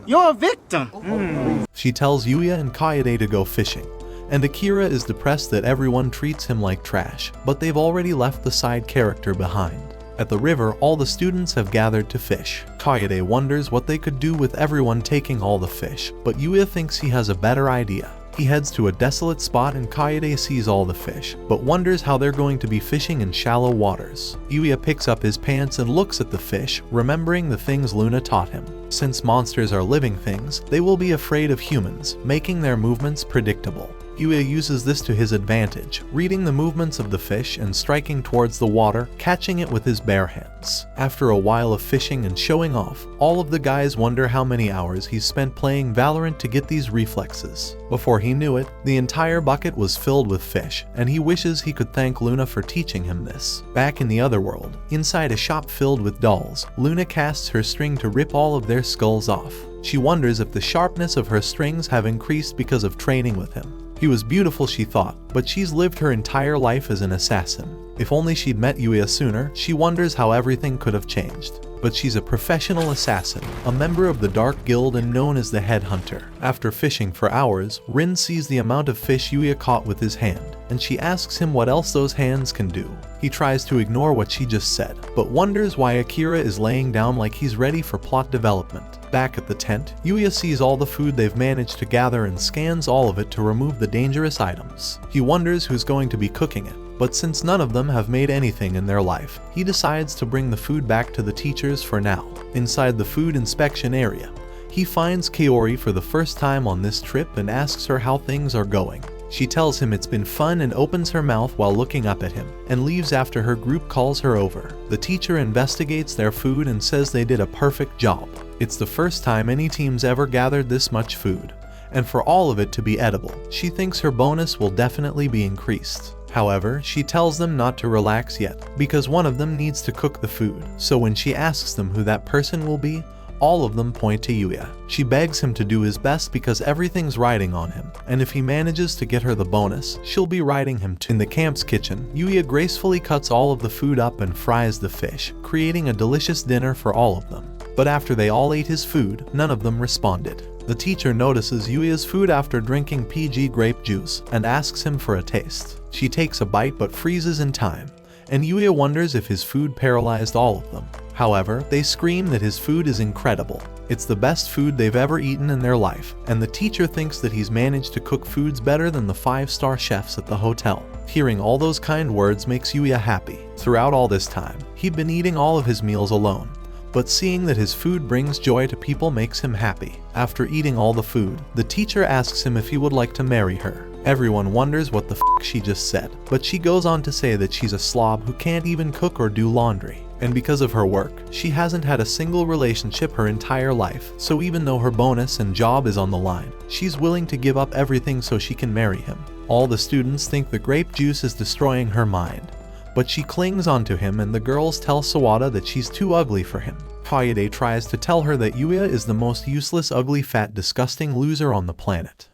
You're a victim. She tells Yuya and Kaede to go fishing, and Akira is depressed that everyone treats him like trash, but they've already left the side character behind. At the river, all the students have gathered to fish. Kaede wonders what they could do with everyone taking all the fish, but Yuya thinks he has a better idea. He heads to a desolate spot and Kaede sees all the fish, but wonders how they're going to be fishing in shallow waters. Yuya picks up his pants and looks at the fish, remembering the things Luna taught him. Since monsters are living things, they will be afraid of humans, making their movements predictable. Yuya uses this to his advantage, reading the movements of the fish and striking towards the water, catching it with his bare hands. After a while of fishing and showing off, all of the guys wonder how many hours he's spent playing Valorant to get these reflexes. Before he knew it, the entire bucket was filled with fish, and he wishes he could thank Luna for teaching him this. Back in the other world, inside a shop filled with dolls, Luna casts her string to rip all of their skulls off. She wonders if the sharpness of her strings have increased because of training with him. He was beautiful, she thought, but she's lived her entire life as an assassin. If only she'd met Yuya sooner, she wonders how everything could have changed. But she's a professional assassin, a member of the Dark Guild and known as the Headhunter. After fishing for hours, Rin sees the amount of fish Yuya caught with his hand, and she asks him what else those hands can do. He tries to ignore what she just said, but wonders why Akira is laying down like he's ready for plot development. Back at the tent, Yuya sees all the food they've managed to gather and scans all of it to remove the dangerous items. He wonders who's going to be cooking it, but since none of them have made anything in their life, he decides to bring the food back to the teachers for now. Inside the food inspection area, he finds Kaori for the first time on this trip and asks her how things are going. She tells him it's been fun and opens her mouth while looking up at him, and leaves after her group calls her over. The teacher investigates their food and says they did a perfect job. It's the first time any team's ever gathered this much food, and for all of it to be edible, she thinks her bonus will definitely be increased. However, she tells them not to relax yet, because one of them needs to cook the food, so when she asks them who that person will be, all of them point to Yuya. She begs him to do his best because everything's riding on him, and if he manages to get her the bonus, she'll be riding him too. In the camp's kitchen, Yuya gracefully cuts all of the food up and fries the fish, creating a delicious dinner for all of them. But after they all ate his food, none of them responded. The teacher notices Yuya's food after drinking PG grape juice and asks him for a taste. She takes a bite but freezes in time, and Yuya wonders if his food paralyzed all of them. However, they scream that his food is incredible. It's the best food they've ever eaten in their life, and the teacher thinks that he's managed to cook foods better than the 5-star chefs at the hotel. Hearing all those kind words makes Yuya happy. Throughout all this time, he'd been eating all of his meals alone, but seeing that his food brings joy to people makes him happy. After eating all the food, the teacher asks him if he would like to marry her. Everyone wonders what the f she just said, but she goes on to say that she's a slob who can't even cook or do laundry. And because of her work, she hasn't had a single relationship her entire life, so even though her bonus and job is on the line, she's willing to give up everything so she can marry him. All the students think the grape juice is destroying her mind, but she clings onto him and the girls tell Sawada that she's too ugly for him. Kaede tries to tell her that Yuya is the most useless, ugly, fat, disgusting loser on the planet.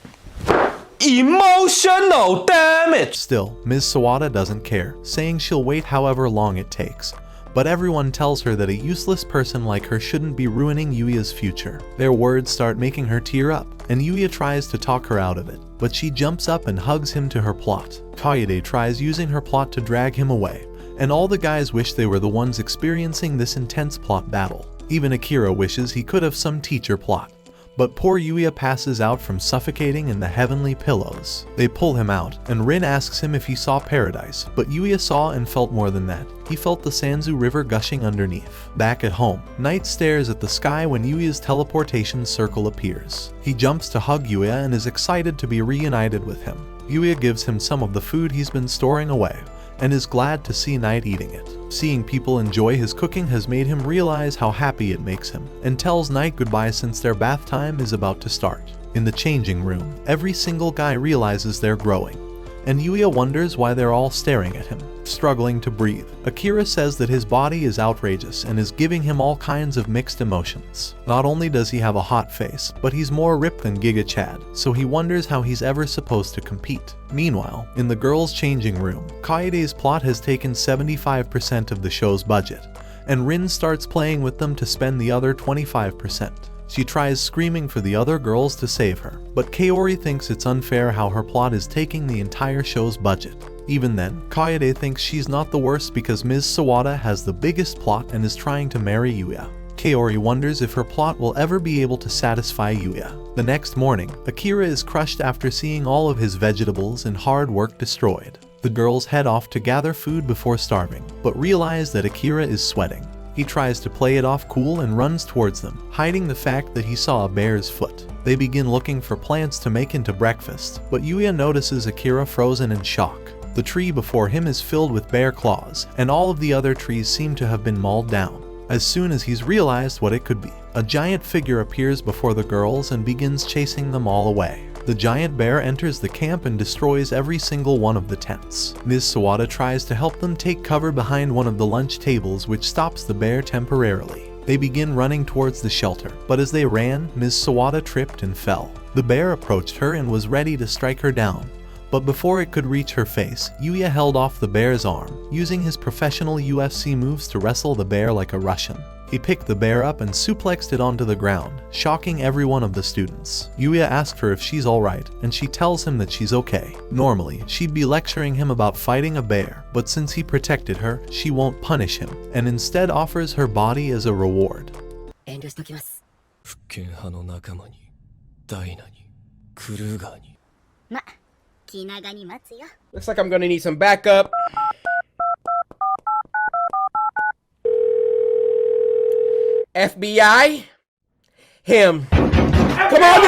Emotional damage! Still, Ms. Sawada doesn't care, saying she'll wait however long it takes. But everyone tells her that a useless person like her shouldn't be ruining Yuya's future. Their words start making her tear up, and Yuya tries to talk her out of it, but she jumps up and hugs him to her plot. Kaede tries using her plot to drag him away, and all the guys wish they were the ones experiencing this intense plot battle. Even Akira wishes he could have some teacher plot. But poor Yuya passes out from suffocating in the heavenly pillows. They pull him out, and Rin asks him if he saw paradise, but Yuya saw and felt more than that. He felt the Sanzu River gushing underneath. Back at home, Knight stares at the sky when Yuya's teleportation circle appears. He jumps to hug Yuya and is excited to be reunited with him. Yuya gives him some of the food he's been storing away, and is glad to see Knight eating it. Seeing people enjoy his cooking has made him realize how happy it makes him, and tells Knight goodbye since their bath time is about to start. In the changing room, every single guy realizes they're growing, and Yuya wonders why they're all staring at him, struggling to breathe. Akira says that his body is outrageous and is giving him all kinds of mixed emotions. Not only does he have a hot face, but he's more ripped than Giga Chad, so he wonders how he's ever supposed to compete. Meanwhile, in the girls' changing room, Kaede's plot has taken 75% of the show's budget, and Rin starts playing with them to spend the other 25%. She tries screaming for the other girls to save her, but Kaori thinks it's unfair how her plot is taking the entire show's budget. Even then, Kaede thinks she's not the worst because Ms. Sawada has the biggest plot and is trying to marry Yuya. Kaori wonders if her plot will ever be able to satisfy Yuya. The next morning, Akira is crushed after seeing all of his vegetables and hard work destroyed. The girls head off to gather food before starving, but realize that Akira is sweating. He tries to play it off cool and runs towards them, hiding the fact that he saw a bear's foot. They begin looking for plants to make into breakfast, but Yuya notices Akira frozen in shock. The tree before him is filled with bear claws, and all of the other trees seem to have been mauled down. As soon as he's realized what it could be, a giant figure appears before the girls and begins chasing them all away. The giant bear enters the camp and destroys every single one of the tents. Ms. Sawada tries to help them take cover behind one of the lunch tables, which stops the bear temporarily. They begin running towards the shelter, but as they ran, Ms. Sawada tripped and fell. The bear approached her and was ready to strike her down, but before it could reach her face, Yuya held off the bear's arm, using his professional UFC moves to wrestle the bear like a Russian. He picked the bear up and suplexed it onto the ground, shocking every one of the students. Yuya asked her if she's alright, and she tells him that she's okay. Normally, she'd be lecturing him about fighting a bear, but since he protected her, she won't punish him, and instead offers her body as a reward. Looks like I'm gonna need some backup. FBI? Him. Come on,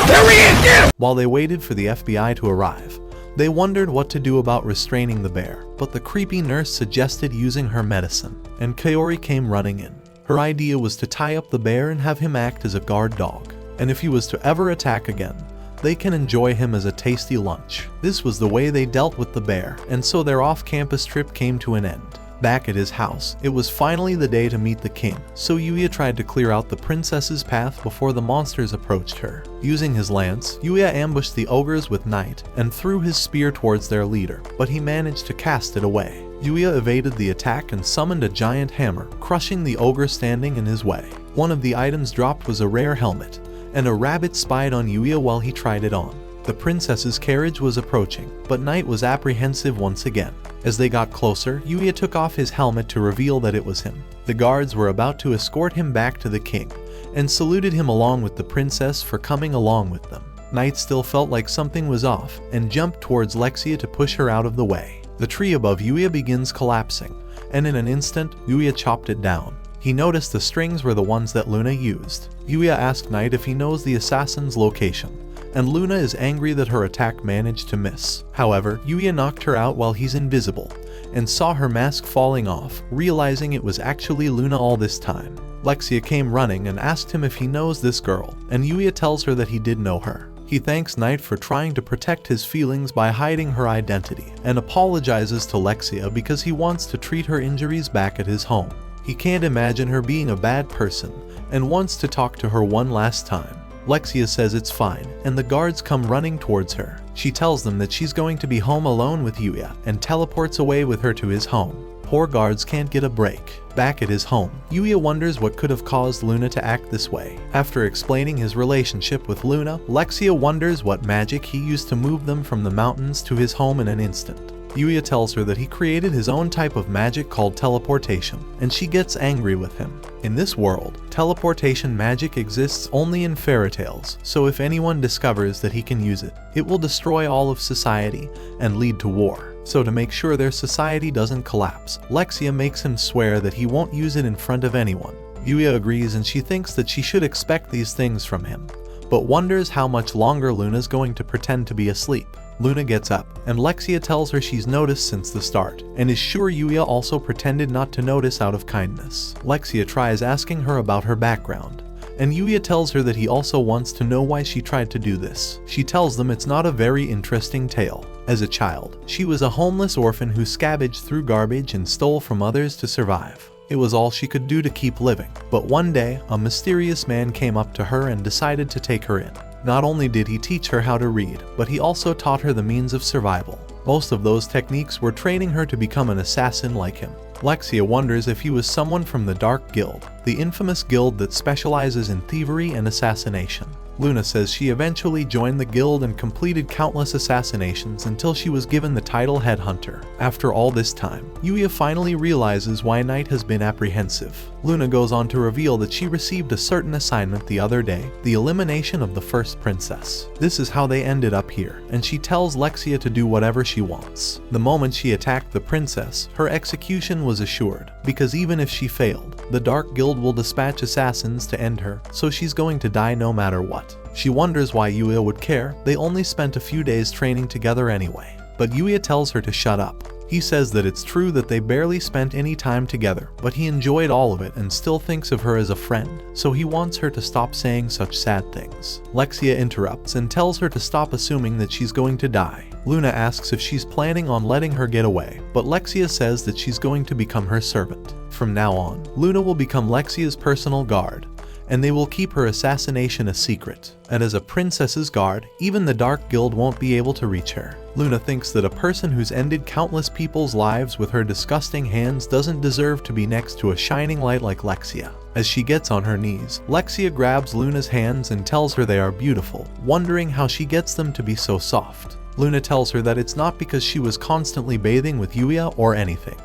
there he is! Get him! While they waited for the FBI to arrive, they wondered what to do about restraining the bear, but the creepy nurse suggested using her medicine, and Kaori came running in. Her idea was to tie up the bear and have him act as a guard dog, and if he was to ever attack again, they can enjoy him as a tasty lunch. This was the way they dealt with the bear, and so their off-campus trip came to an end. Back at his house, it was finally the day to meet the king, so Yuya tried to clear out the princess's path before the monsters approached her. Using his lance, Yuya ambushed the ogres with Knight and threw his spear towards their leader, but he managed to cast it away. Yuya evaded the attack and summoned a giant hammer, crushing the ogre standing in his way. One of the items dropped was a rare helmet, and a rabbit spied on Yuya while he tried it on. The princess's carriage was approaching, but Knight was apprehensive once again. As they got closer, Yuya took off his helmet to reveal that it was him. The guards were about to escort him back to the king, and saluted him along with the princess for coming along with them. Knight still felt like something was off, and jumped towards Lexia to push her out of the way. The tree above Yuya begins collapsing, and in an instant, Yuya chopped it down. He noticed the strings were the ones that Luna used. Yuya asked Knight if he knows the assassin's location, and Luna is angry that her attack managed to miss. However, Yuya knocked her out while he's invisible, and saw her mask falling off, realizing it was actually Luna all this time. Lexia came running and asked him if he knows this girl, and Yuya tells her that he did know her. He thanks Knight for trying to protect his feelings by hiding her identity, and apologizes to Lexia because he wants to treat her injuries back at his home. He can't imagine her being a bad person and wants to talk to her one last time. Lexia says it's fine, and the guards come running towards her. She tells them that she's going to be home alone with Yuya and teleports away with her to his home. Poor guards can't get a break. Back at his home, Yuya wonders what could have caused Luna to act this way. After explaining his relationship with Luna, Lexia wonders what magic he used to move them from the mountains to his home in an instant. Yuya tells her that he created his own type of magic called teleportation, and she gets angry with him. In this world, teleportation magic exists only in fairy tales, so if anyone discovers that he can use it, it will destroy all of society and lead to war. So to make sure their society doesn't collapse, Lexia makes him swear that he won't use it in front of anyone. Yuya agrees, and she thinks that she should expect these things from him, but wonders how much longer Luna's going to pretend to be asleep. Luna gets up, and Lexia tells her she's noticed since the start, and is sure Yuya also pretended not to notice out of kindness. Lexia tries asking her about her background, and Yuya tells her that he also wants to know why she tried to do this. She tells them it's not a very interesting tale. As a child, she was a homeless orphan who scavenged through garbage and stole from others to survive. It was all she could do to keep living. But one day, a mysterious man came up to her and decided to take her in. Not only did he teach her how to read, but he also taught her the means of survival. Most of those techniques were training her to become an assassin like him. Lexia wonders if he was someone from the Dark Guild, the infamous guild that specializes in thievery and assassination. Luna says she eventually joined the guild and completed countless assassinations until she was given the title Headhunter. After all this time, Yuya finally realizes why Knight has been apprehensive. Luna goes on to reveal that she received a certain assignment the other day, the elimination of the first princess. This is how they ended up here, and she tells Lexia to do whatever she wants. The moment she attacked the princess, her execution was assured, because even if she failed, the Dark Guild will dispatch assassins to end her, so she's going to die no matter what. She wonders why Yuya would care. They only spent a few days training together anyway. But Yuya tells her to shut up. He says that it's true that they barely spent any time together, but he enjoyed all of it and still thinks of her as a friend, so he wants her to stop saying such sad things. Lexia interrupts and tells her to stop assuming that she's going to die. Luna asks if she's planning on letting her get away, but Lexia says that she's going to become her servant. From now on, Luna will become Lexia's personal guard, and they will keep her assassination a secret. And as a princess's guard, even the Dark Guild won't be able to reach her. Luna thinks that a person who's ended countless people's lives with her disgusting hands doesn't deserve to be next to a shining light like Lexia. As she gets on her knees, Lexia grabs Luna's hands and tells her they are beautiful, wondering how she gets them to be so soft. Luna tells her that it's not because she was constantly bathing with Yuya or anything.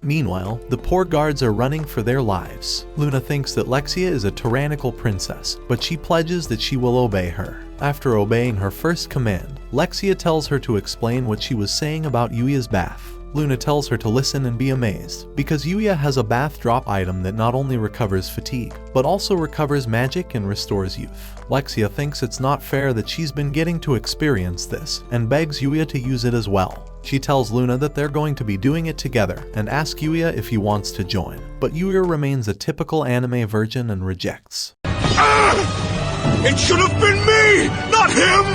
Meanwhile, the poor guards are running for their lives. Luna thinks that Lexia is a tyrannical princess, but she pledges that she will obey her. After obeying her first command, Lexia tells her to explain what she was saying about Yuya's bath. Luna tells her to listen and be amazed, because Yuya has a bath drop item that not only recovers fatigue, but also recovers magic and restores youth. Lexia thinks it's not fair that she's been getting to experience this, and begs Yuya to use it as well. She tells Luna that they're going to be doing it together, and asks Yuya if he wants to join. But Yuya remains a typical anime virgin and rejects. It should have been me, not him!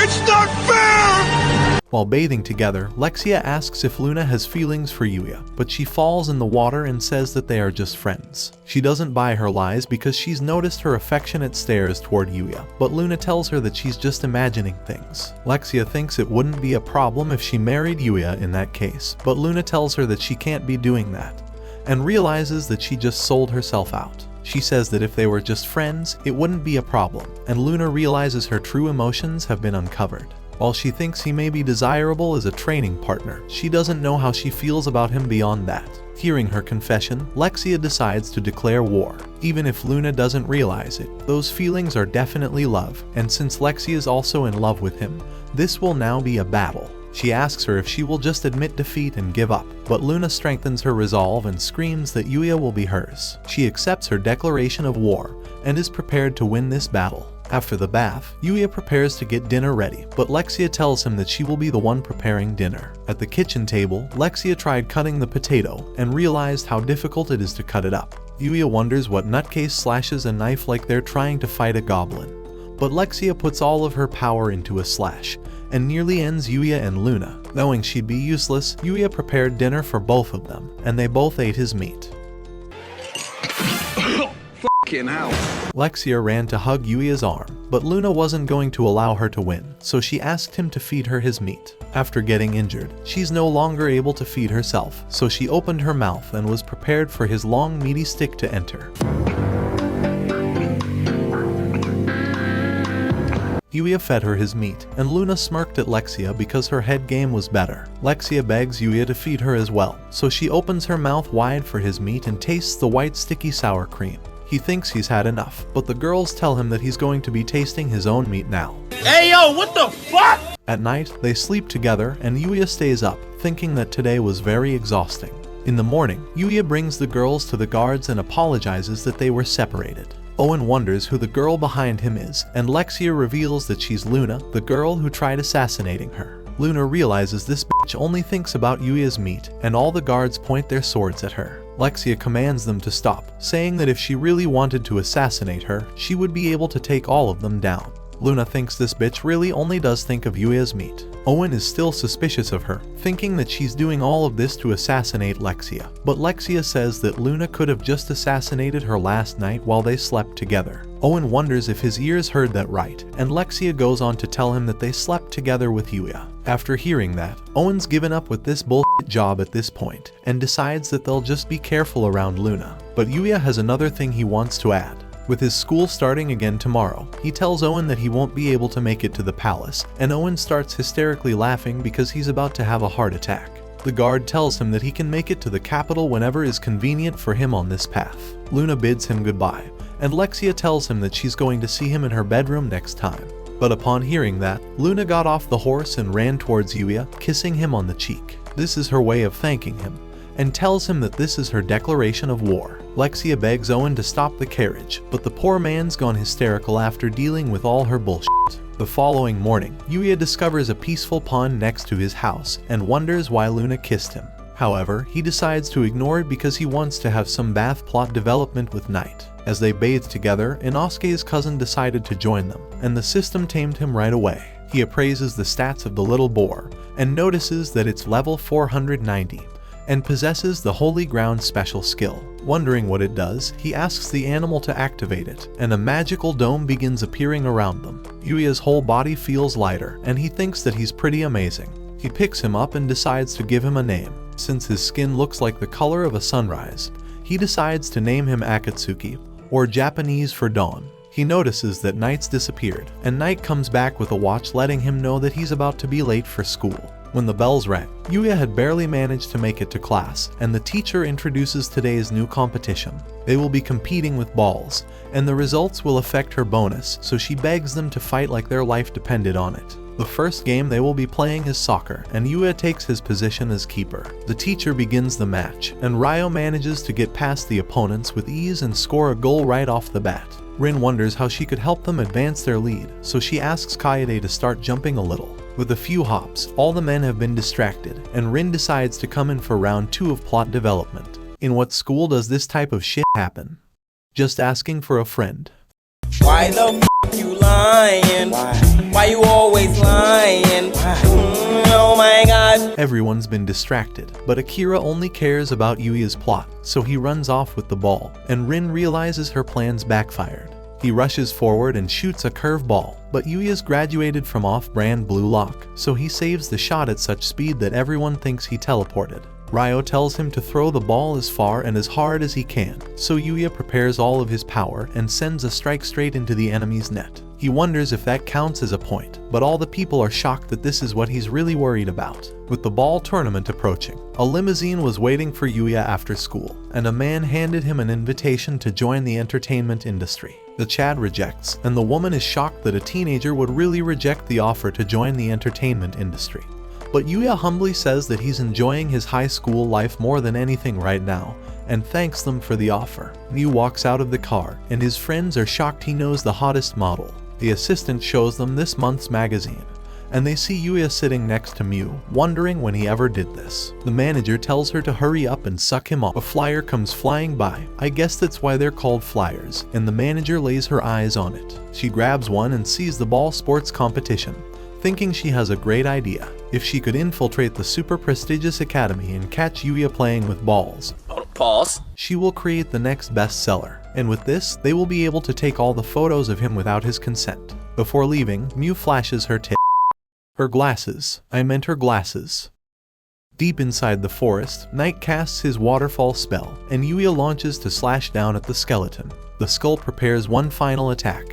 It's not fair! While bathing together, Lexia asks if Luna has feelings for Yuya, but she falls in the water and says that they are just friends. She doesn't buy her lies because she's noticed her affectionate stares toward Yuya, but Luna tells her that she's just imagining things. Lexia thinks it wouldn't be a problem if she married Yuya in that case, but Luna tells her that she can't be doing that, and realizes that she just sold herself out. She says that if they were just friends, it wouldn't be a problem, and Luna realizes her true emotions have been uncovered. While she thinks he may be desirable as a training partner, she doesn't know how she feels about him beyond that. Hearing her confession, Lexia decides to declare war. Even if Luna doesn't realize it, those feelings are definitely love, and since Lexia is also in love with him, this will now be a battle. She asks her if she will just admit defeat and give up, but Luna strengthens her resolve and screams that Yuya will be hers. She accepts her declaration of war and is prepared to win this battle. After the bath, Yuya prepares to get dinner ready, but Lexia tells him that she will be the one preparing dinner. At the kitchen table, Lexia tried cutting the potato and realized how difficult it is to cut it up. Yuya wonders what nutcase slashes a knife like they're trying to fight a goblin. But Lexia puts all of her power into a slash, and nearly ends Yuya and Luna. Knowing she'd be useless, Yuya prepared dinner for both of them, and they both ate his meat. Lexia ran to hug Yuya's arm, but Luna wasn't going to allow her to win, so she asked him to feed her his meat. After getting injured, she's no longer able to feed herself, so she opened her mouth and was prepared for his long meaty stick to enter. Yuya fed her his meat, and Luna smirked at Lexia because her head game was better. Lexia begs Yuya to feed her as well, so she opens her mouth wide for his meat and tastes the white sticky sour cream. He thinks he's had enough, but the girls tell him that he's going to be tasting his own meat now. Hey yo, what the fuck? At night, they sleep together and Yuya stays up, thinking that today was very exhausting. In the morning, Yuya brings the girls to the guards and apologizes that they were separated. Owen wonders who the girl behind him is, and Lexia reveals that she's Luna, the girl who tried assassinating her. Luna realizes this bitch only thinks about Yuya's meat, and all the guards point their swords at her. Lexia commands them to stop, saying that if she really wanted to assassinate her, she would be able to take all of them down. Luna thinks this bitch really only does think of Yuya's meat. Owen is still suspicious of her, thinking that she's doing all of this to assassinate Lexia. But Lexia says that Luna could have just assassinated her last night while they slept together. Owen wonders if his ears heard that right, and Lexia goes on to tell him that they slept together with Yuya. After hearing that, Owen's given up with this bullshit job at this point, and decides that they'll just be careful around Luna. But Yuya has another thing he wants to add. With his school starting again tomorrow, he tells Owen that he won't be able to make it to the palace, and Owen starts hysterically laughing because he's about to have a heart attack. The guard tells him that he can make it to the capital whenever is convenient for him on this path. Luna bids him goodbye, and Lexia tells him that she's going to see him in her bedroom next time. But upon hearing that, Luna got off the horse and ran towards Yuya, kissing him on the cheek. This is her way of thanking him, and tells him that this is her declaration of war. Lexia begs Owen to stop the carriage, but the poor man's gone hysterical after dealing with all her bullshit. The following morning, Yuya discovers a peaceful pond next to his house and wonders why Luna kissed him. However, he decides to ignore it because he wants to have some bath plot development with Night. As they bathed together, Inosuke's cousin decided to join them, and the system tamed him right away. He appraises the stats of the little boar, and notices that it's level 490. And possesses the Holy Ground special skill. Wondering what it does, he asks the animal to activate it, and a magical dome begins appearing around them. Yuya's whole body feels lighter, and he thinks that he's pretty amazing. He picks him up and decides to give him a name. Since his skin looks like the color of a sunrise, he decides to name him Akatsuki, or Japanese for dawn. He notices that Night's disappeared, and Night comes back with a watch letting him know that he's about to be late for school. When the bells rang, Yuya had barely managed to make it to class, and the teacher introduces today's new competition. They will be competing with balls, and the results will affect her bonus, so she begs them to fight like their life depended on it. The first game they will be playing is soccer, and Yuya takes his position as keeper. The teacher begins the match, and Ryo manages to get past the opponents with ease and score a goal right off the bat. Rin wonders how she could help them advance their lead, so she asks Kaede to start jumping a little. With a few hops, all the men have been distracted, and Rin decides to come in for round 2 of plot development. In what school does this type of shit happen? Just asking for a friend. Why the f you lying? Why you always lying? Oh my god. Everyone's been distracted, but Akira only cares about Yuya's plot, so he runs off with the ball, and Rin realizes her plans backfired. He rushes forward and shoots a curve ball, but Yuya's graduated from off-brand Blue Lock, so he saves the shot at such speed that everyone thinks he teleported. Ryo tells him to throw the ball as far and as hard as he can, so Yuya prepares all of his power and sends a strike straight into the enemy's net. He wonders if that counts as a point, but all the people are shocked that this is what he's really worried about. With the ball tournament approaching, a limousine was waiting for Yuya after school, and a man handed him an invitation to join the entertainment industry. The Chad rejects, and the woman is shocked that a teenager would really reject the offer to join the entertainment industry. But Yuya humbly says that he's enjoying his high school life more than anything right now, and thanks them for the offer. Yu walks out of the car, and his friends are shocked he knows the hottest model. The assistant shows them this month's magazine, and they see Yuya sitting next to Mew, wondering when he ever did this. The manager tells her to hurry up and suck him off. A flyer comes flying by. I guess that's why they're called flyers, and the manager lays her eyes on it. She grabs one and sees the ball sports competition, thinking she has a great idea. If she could infiltrate the super prestigious academy and catch Yuya playing with balls, Pause. she will create the next bestseller. And with this, they will be able to take all the photos of him without his consent. Before leaving, Mew flashes her her glasses. I meant her glasses. Deep inside the forest, Knight casts his waterfall spell, and Yuya launches to slash down at the skeleton. The skull prepares one final attack,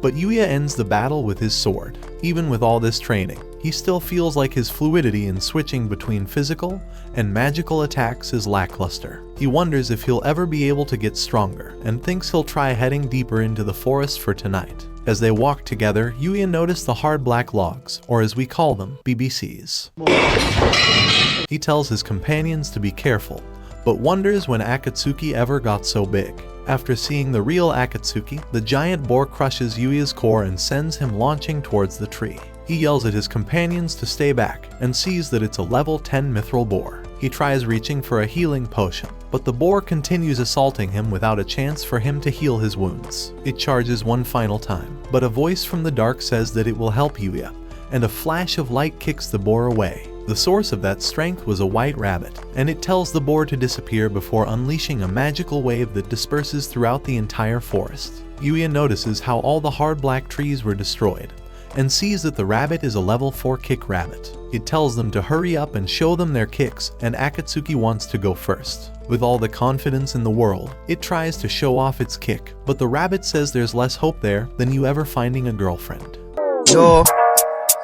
but Yuya ends the battle with his sword. Even with all this training, he still feels like his fluidity in switching between physical and magical attacks is lackluster. He wonders if he'll ever be able to get stronger, and thinks he'll try heading deeper into the forest for tonight. As they walk together, Yuya noticed the hard black logs, or as we call them, BBCs. He tells his companions to be careful, but wonders when Akatsuki ever got so big. After seeing the real Akatsuki, the giant boar crushes Yuya's core and sends him launching towards the tree. He yells at his companions to stay back, and sees that it's a level 10 mithril boar. He tries reaching for a healing potion, but the boar continues assaulting him without a chance for him to heal his wounds. It charges one final time, but a voice from the dark says that it will help Yuya, and a flash of light kicks the boar away. The source of that strength was a white rabbit, and it tells the boar to disappear before unleashing a magical wave that disperses throughout the entire forest. Yuya notices how all the hard black trees were destroyed, and sees that the rabbit is a level 4 kick rabbit. It tells them to hurry up and show them their kicks, and Akatsuki wants to go first. With all the confidence in the world, it tries to show off its kick, but the rabbit says there's less hope there than you ever finding a girlfriend. Yo,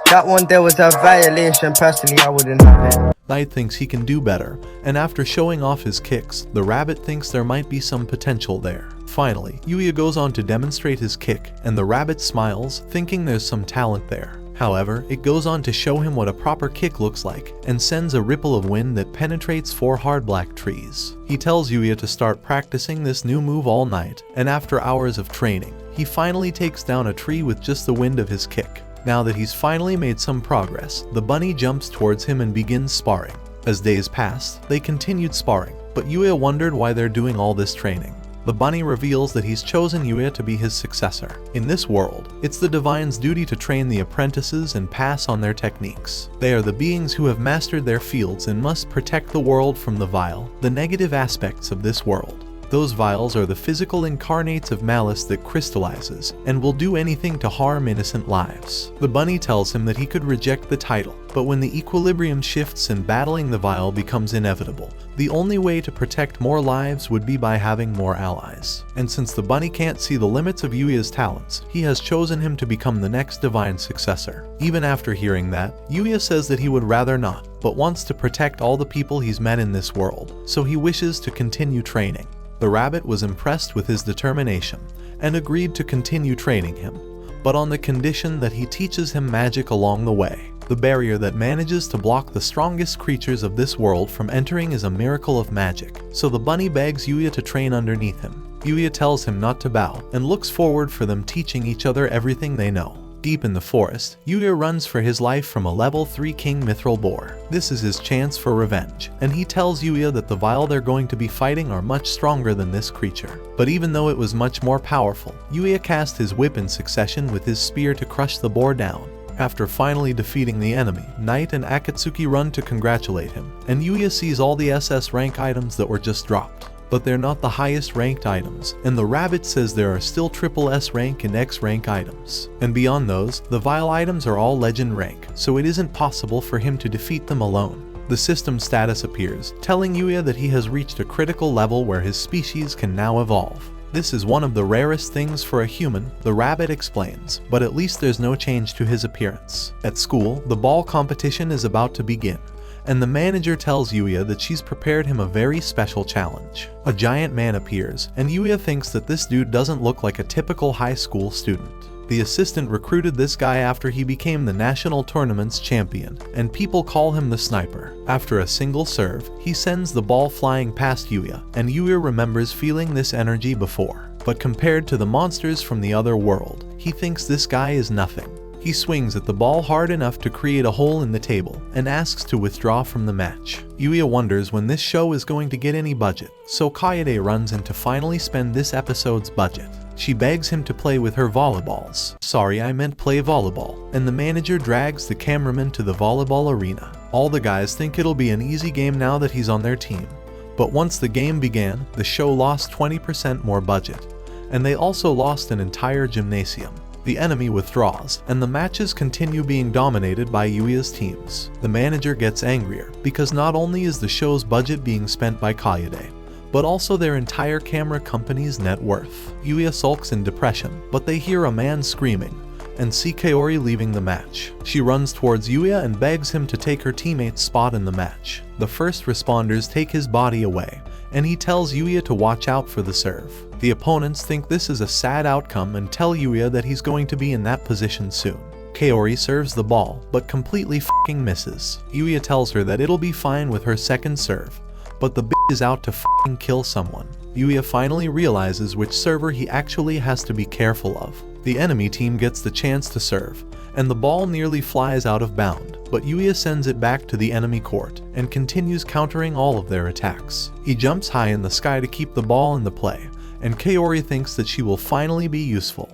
that one there was a violation. Personally, I wouldn't have it. Knight thinks he can do better, and after showing off his kicks, the rabbit thinks there might be some potential there. Finally, Yuya goes on to demonstrate his kick, and the rabbit smiles, thinking there's some talent there. However, it goes on to show him what a proper kick looks like, and sends a ripple of wind that penetrates 4 hard black trees. He tells Yuya to start practicing this new move all night, and after hours of training, he finally takes down a tree with just the wind of his kick. Now that he's finally made some progress, the bunny jumps towards him and begins sparring. As days passed, they continued sparring, but Yuya wondered why they're doing all this training. The bunny reveals that he's chosen Yuya to be his successor. In this world, it's the divine's duty to train the apprentices and pass on their techniques. They are the beings who have mastered their fields and must protect the world from the vile, the negative aspects of this world. Those vials are the physical incarnates of malice that crystallizes and will do anything to harm innocent lives. The bunny tells him that he could reject the title, but when the equilibrium shifts and battling the vial becomes inevitable, the only way to protect more lives would be by having more allies. And since the bunny can't see the limits of Yuya's talents, he has chosen him to become the next divine successor. Even after hearing that, Yuya says that he would rather not, but wants to protect all the people he's met in this world, so he wishes to continue training. The rabbit was impressed with his determination and agreed to continue training him, but on the condition that he teaches him magic along the way. The barrier that manages to block the strongest creatures of this world from entering is a miracle of magic, so the bunny begs Yuya to train underneath him. Yuya tells him not to bow and looks forward for them teaching each other everything they know. Deep in the forest, Yuya runs for his life from a level 3 king mithril boar. This is his chance for revenge, and he tells Yuya that the vial they're going to be fighting are much stronger than this creature. But even though it was much more powerful, Yuya cast his whip in succession with his spear to crush the boar down. After finally defeating the enemy, Knight and Akatsuki run to congratulate him, and Yuya sees all the SS rank items that were just dropped. But they're not the highest ranked items, and the rabbit says there are still triple S rank and X rank items. And beyond those, the vial items are all legend rank, so it isn't possible for him to defeat them alone. The system status appears, telling Yuya that he has reached a critical level where his species can now evolve. This is one of the rarest things for a human, the rabbit explains, but at least there's no change to his appearance. At school, the ball competition is about to begin, and the manager tells Yuya that she's prepared him a very special challenge. A giant man appears, and Yuya thinks that this dude doesn't look like a typical high school student. The assistant recruited this guy after he became the national tournament's champion, and people call him the sniper. After a single serve, he sends the ball flying past Yuya, and Yuya remembers feeling this energy before. But compared to the monsters from the other world, he thinks this guy is nothing. He swings at the ball hard enough to create a hole in the table and asks to withdraw from the match. Yuya wonders when this show is going to get any budget, so Kaede runs in to finally spend this episode's budget. She begs him to play with her volleyballs. Sorry, I meant play volleyball. And the manager drags the cameraman to the volleyball arena. All the guys think it'll be an easy game now that he's on their team. But once the game began, the show lost 20% more budget. And they also lost an entire gymnasium. The enemy withdraws, and the matches continue being dominated by Yuya's teams. The manager gets angrier, because not only is the show's budget being spent by Kaede, but also their entire camera company's net worth. Yuya sulks in depression, but they hear a man screaming, and see Kaori leaving the match. She runs towards Yuya and begs him to take her teammate's spot in the match. The first responders take his body away, and he tells Yuya to watch out for the serve. The opponents think this is a sad outcome and tell Yuya that he's going to be in that position soon. Kaori serves the ball, but completely f***ing misses. Yuya tells her that it'll be fine with her second serve, but the bitch is out to f***ing kill someone. Yuya finally realizes which server he actually has to be careful of. The enemy team gets the chance to serve, and the ball nearly flies out of bound, but Yuya sends it back to the enemy court and continues countering all of their attacks. He jumps high in the sky to keep the ball in the play, and Kaori thinks that she will finally be useful.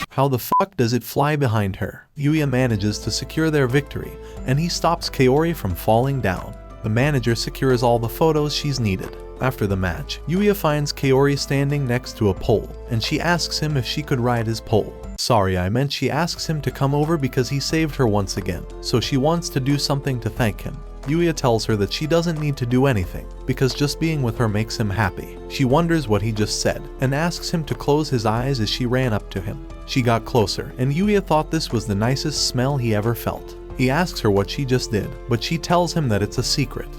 How the fuck does it fly behind her? Yuya manages to secure their victory, and he stops Kaori from falling down. The manager secures all the photos she's needed. After the match, Yuya finds Kaori standing next to a pole, and she asks him if she could ride his pole. Sorry, I meant she asks him to come over because he saved her once again, so she wants to do something to thank him. Yuya tells her that she doesn't need to do anything, because just being with her makes him happy. She wonders what he just said, and asks him to close his eyes as she ran up to him. She got closer, and Yuya thought this was the nicest smell he ever felt. He asks her what she just did, but she tells him that it's a secret.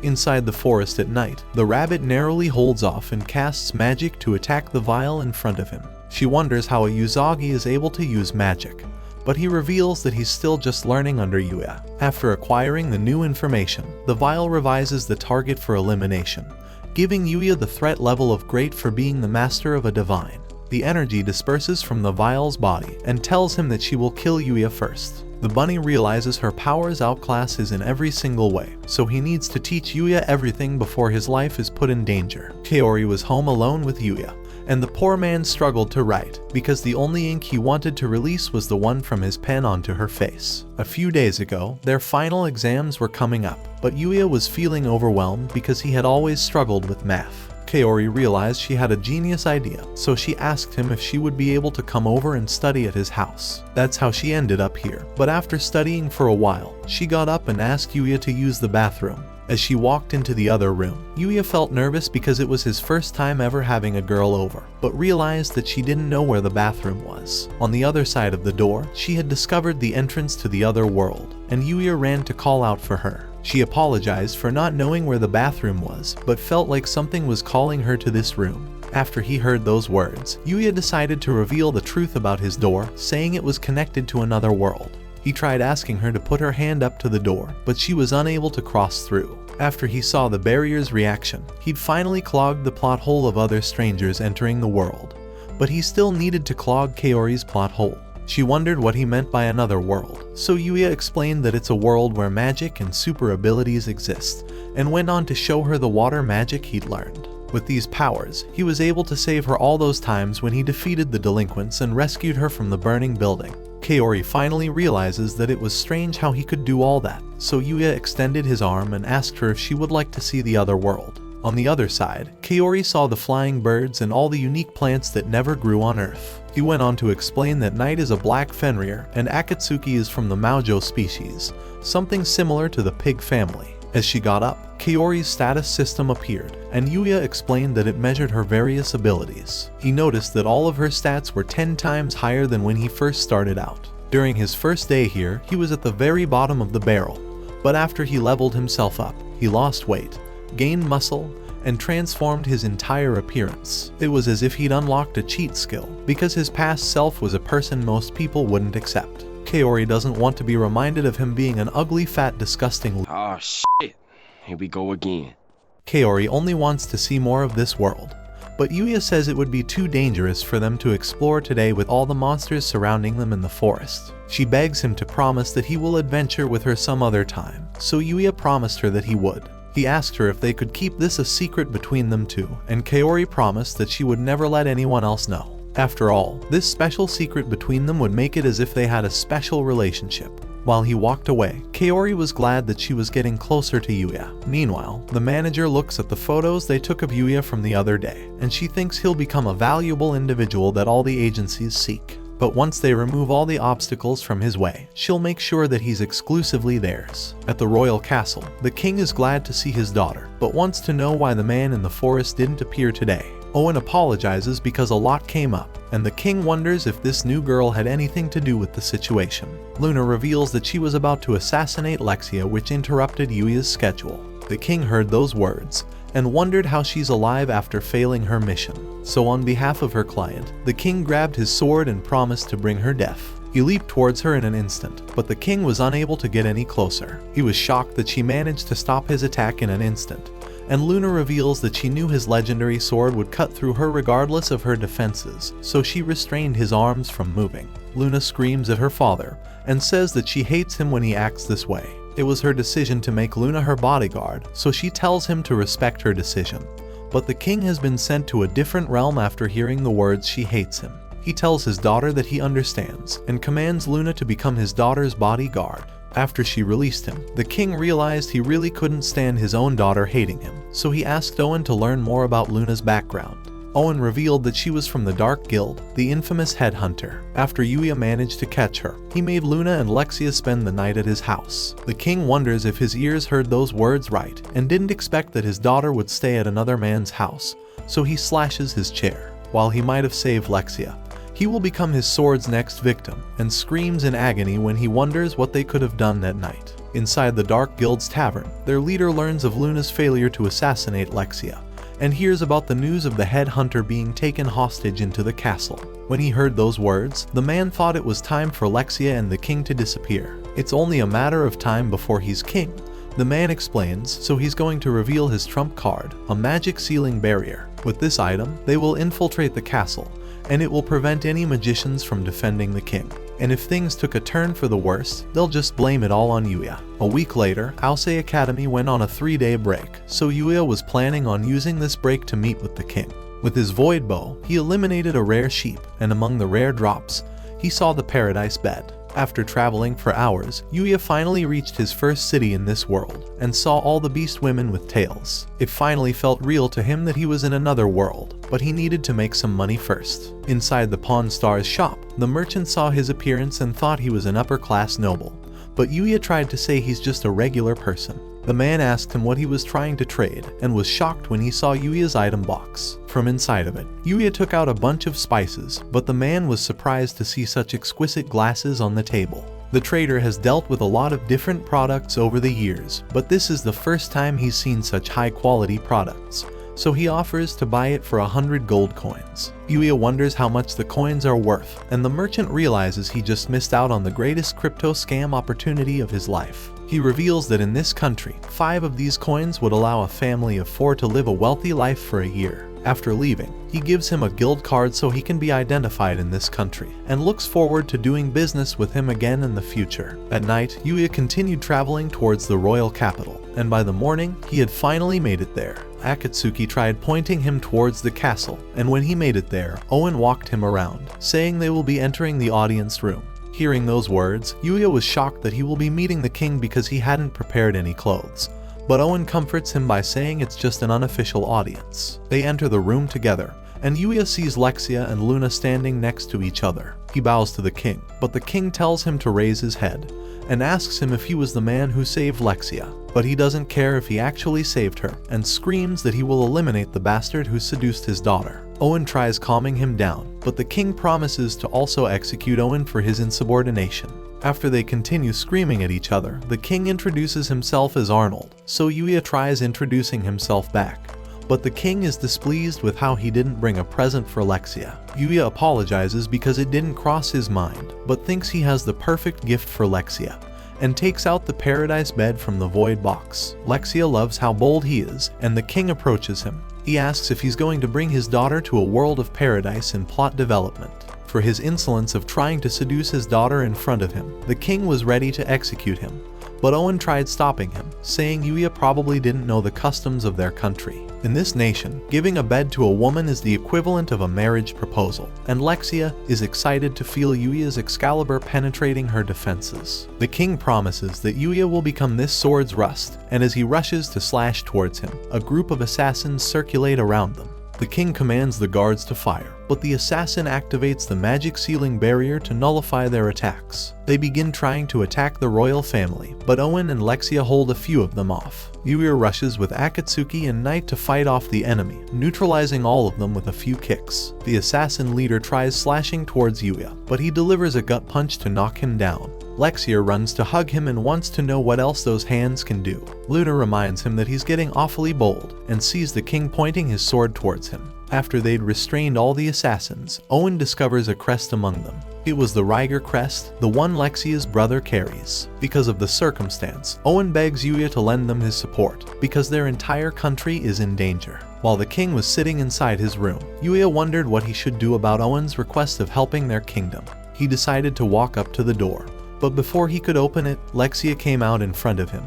Inside the forest at night, the rabbit narrowly holds off and casts magic to attack the vial in front of him. She wonders how a Usagi is able to use magic, but he reveals that he's still just learning under Yuya. After acquiring the new information, the vial revises the target for elimination, giving Yuya the threat level of great for being the master of a divine. The energy disperses from the vial's body and tells him that she will kill Yuya first. The bunny realizes her powers outclass his in every single way, so he needs to teach Yuya everything before his life is put in danger. Kaori was home alone with Yuya, and the poor man struggled to write because the only ink he wanted to release was the one from his pen onto her face. A few days ago, their final exams were coming up, but Yuya was feeling overwhelmed because he had always struggled with math. Kaori realized she had a genius idea, so she asked him if she would be able to come over and study at his house. That's how she ended up here, but after studying for a while, she got up and asked Yuya to use the bathroom. As she walked into the other room, Yuya felt nervous because it was his first time ever having a girl over, but realized that she didn't know where the bathroom was. On the other side of the door, she had discovered the entrance to the other world, and Yuya ran to call out for her. She apologized for not knowing where the bathroom was, but felt like something was calling her to this room. After he heard those words, Yuya decided to reveal the truth about his door, saying it was connected to another world. He tried asking her to put her hand up to the door, but she was unable to cross through. After he saw the barrier's reaction, he'd finally clogged the plot hole of other strangers entering the world, but he still needed to clog Kaori's plot hole. She wondered what he meant by another world, so Yuya explained that it's a world where magic and super abilities exist, and went on to show her the water magic he'd learned. With these powers, he was able to save her all those times when he defeated the delinquents and rescued her from the burning building. Kaori finally realizes that it was strange how he could do all that, so Yuya extended his arm and asked her if she would like to see the other world. On the other side, Kaori saw the flying birds and all the unique plants that never grew on Earth. He went on to explain that Night is a black Fenrir and Akatsuki is from the Maojo species, something similar to the pig family. As she got up, Kaori's status system appeared, and Yuya explained that it measured her various abilities. He noticed that all of her stats were 10 times higher than when he first started out. During his first day here, he was at the very bottom of the barrel, but after he leveled himself up, he lost weight, gained muscle, and transformed his entire appearance. It was as if he'd unlocked a cheat skill, because his past self was a person most people wouldn't accept. Kaori doesn't want to be reminded of him being an ugly, fat, disgusting Oh shit, here we go again. Kaori only wants to see more of this world, but Yuya says it would be too dangerous for them to explore today with all the monsters surrounding them in the forest. She begs him to promise that he will adventure with her some other time, so Yuya promised her that he would. He asked her if they could keep this a secret between them two, and Kaori promised that she would never let anyone else know. After all, this special secret between them would make it as if they had a special relationship. While he walked away, Kaori was glad that she was getting closer to Yuya. Meanwhile, the manager looks at the photos they took of Yuya from the other day, and she thinks he'll become a valuable individual that all the agencies seek. But once they remove all the obstacles from his way, she'll make sure that he's exclusively theirs. At the royal castle, the king is glad to see his daughter, but wants to know why the man in the forest didn't appear today. Owen apologizes because a lot came up, and the king wonders if this new girl had anything to do with the situation. Luna reveals that she was about to assassinate Lexia, which interrupted Yuya's schedule. The king heard those words and wondered how she's alive after failing her mission. So on behalf of her client, the king grabbed his sword and promised to bring her death. He leaped towards her in an instant, but the king was unable to get any closer. He was shocked that she managed to stop his attack in an instant, and Luna reveals that she knew his legendary sword would cut through her regardless of her defenses, so she restrained his arms from moving. Luna screams at her father and says that she hates him when he acts this way. It was her decision to make Luna her bodyguard, so she tells him to respect her decision. But the king has been sent to a different realm after hearing the words she hates him. He tells his daughter that he understands and commands Luna to become his daughter's bodyguard. After she released him, the king realized he really couldn't stand his own daughter hating him, so he asked Owen to learn more about Luna's background. Owen revealed that she was from the Dark Guild, the infamous headhunter. After Yuya managed to catch her, he made Luna and Lexia spend the night at his house. The king wonders if his ears heard those words right, and didn't expect that his daughter would stay at another man's house, so he slashes his chair. While he might have saved Lexia, he will become his sword's next victim, and screams in agony when he wonders what they could have done that night. Inside the Dark Guild's tavern, their leader learns of Luna's failure to assassinate Lexia, and hears about the news of the headhunter being taken hostage into the castle. When he heard those words, the man thought it was time for Lexia and the king to disappear. It's only a matter of time before he's king, the man explains, so he's going to reveal his trump card, a magic sealing barrier. With this item, they will infiltrate the castle, and it will prevent any magicians from defending the king. And if things took a turn for the worst, they'll just blame it all on Yuya. A week later, Aosei Academy went on a 3-day break, so Yuya was planning on using this break to meet with the king. With his void bow, he eliminated a rare sheep, and among the rare drops, he saw the paradise bed. After traveling for hours, Yuya finally reached his first city in this world, and saw all the beast women with tails. It finally felt real to him that he was in another world, but he needed to make some money first. Inside the Pawn Star's shop, the merchant saw his appearance and thought he was an upper-class noble, but Yuya tried to say he's just a regular person. The man asked him what he was trying to trade, and was shocked when he saw Yuya's item box. From inside of it, Yuya took out a bunch of spices, but the man was surprised to see such exquisite glasses on the table. The trader has dealt with a lot of different products over the years, but this is the first time he's seen such high-quality products, so he offers to buy it for 100 gold coins. Yuya wonders how much the coins are worth, and the merchant realizes he just missed out on the greatest crypto scam opportunity of his life. He reveals that in this country, 5 of these coins would allow a family of 4 to live a wealthy life for a year. After leaving, he gives him a guild card so he can be identified in this country, and looks forward to doing business with him again in the future. At night, Yuya continued traveling towards the royal capital, and by the morning, he had finally made it there. Akatsuki tried pointing him towards the castle, and when he made it there, Owen walked him around, saying they will be entering the audience room. Hearing those words, Yuya was shocked that he will be meeting the king because he hadn't prepared any clothes. But Owen comforts him by saying it's just an unofficial audience. They enter the room together, and Yuya sees Lexia and Luna standing next to each other. He bows to the king, but the king tells him to raise his head, and asks him if he was the man who saved Lexia. But he doesn't care if he actually saved her, and screams that he will eliminate the bastard who seduced his daughter. Owen tries calming him down, but the king promises to also execute Owen for his insubordination. After they continue screaming at each other, the king introduces himself as Arnold, so Yuya tries introducing himself back. But the king is displeased with how he didn't bring a present for Lexia. Yuya apologizes because it didn't cross his mind, but thinks he has the perfect gift for Lexia, and takes out the paradise bed from the void box. Lexia loves how bold he is, and the king approaches him. He asks if he's going to bring his daughter to a world of paradise in plot development. For his insolence of trying to seduce his daughter in front of him, the king was ready to execute him, but Owen tried stopping him, saying Yuya probably didn't know the customs of their country. In this nation, giving a bed to a woman is the equivalent of a marriage proposal, and Lexia is excited to feel Yuya's Excalibur penetrating her defenses. The king promises that Yuya will become this sword's rust, and as he rushes to slash towards him, a group of assassins circulate around them. The king commands the guards to fire, but the assassin activates the magic ceiling barrier to nullify their attacks. They begin trying to attack the royal family, but Owen and Lexia hold a few of them off. Yuya rushes with Akatsuki and Knight to fight off the enemy, neutralizing all of them with a few kicks. The assassin leader tries slashing towards Yuya, but he delivers a gut punch to knock him down. Lexia runs to hug him and wants to know what else those hands can do. Luna reminds him that he's getting awfully bold, and sees the king pointing his sword towards him. After they'd restrained all the assassins, Owen discovers a crest among them. It was the Riger crest, the one Lexia's brother carries. Because of the circumstance, Owen begs Yuya to lend them his support, because their entire country is in danger. While the king was sitting inside his room, Yuya wondered what he should do about Owen's request of helping their kingdom. He decided to walk up to the door, but before he could open it, Lexia came out in front of him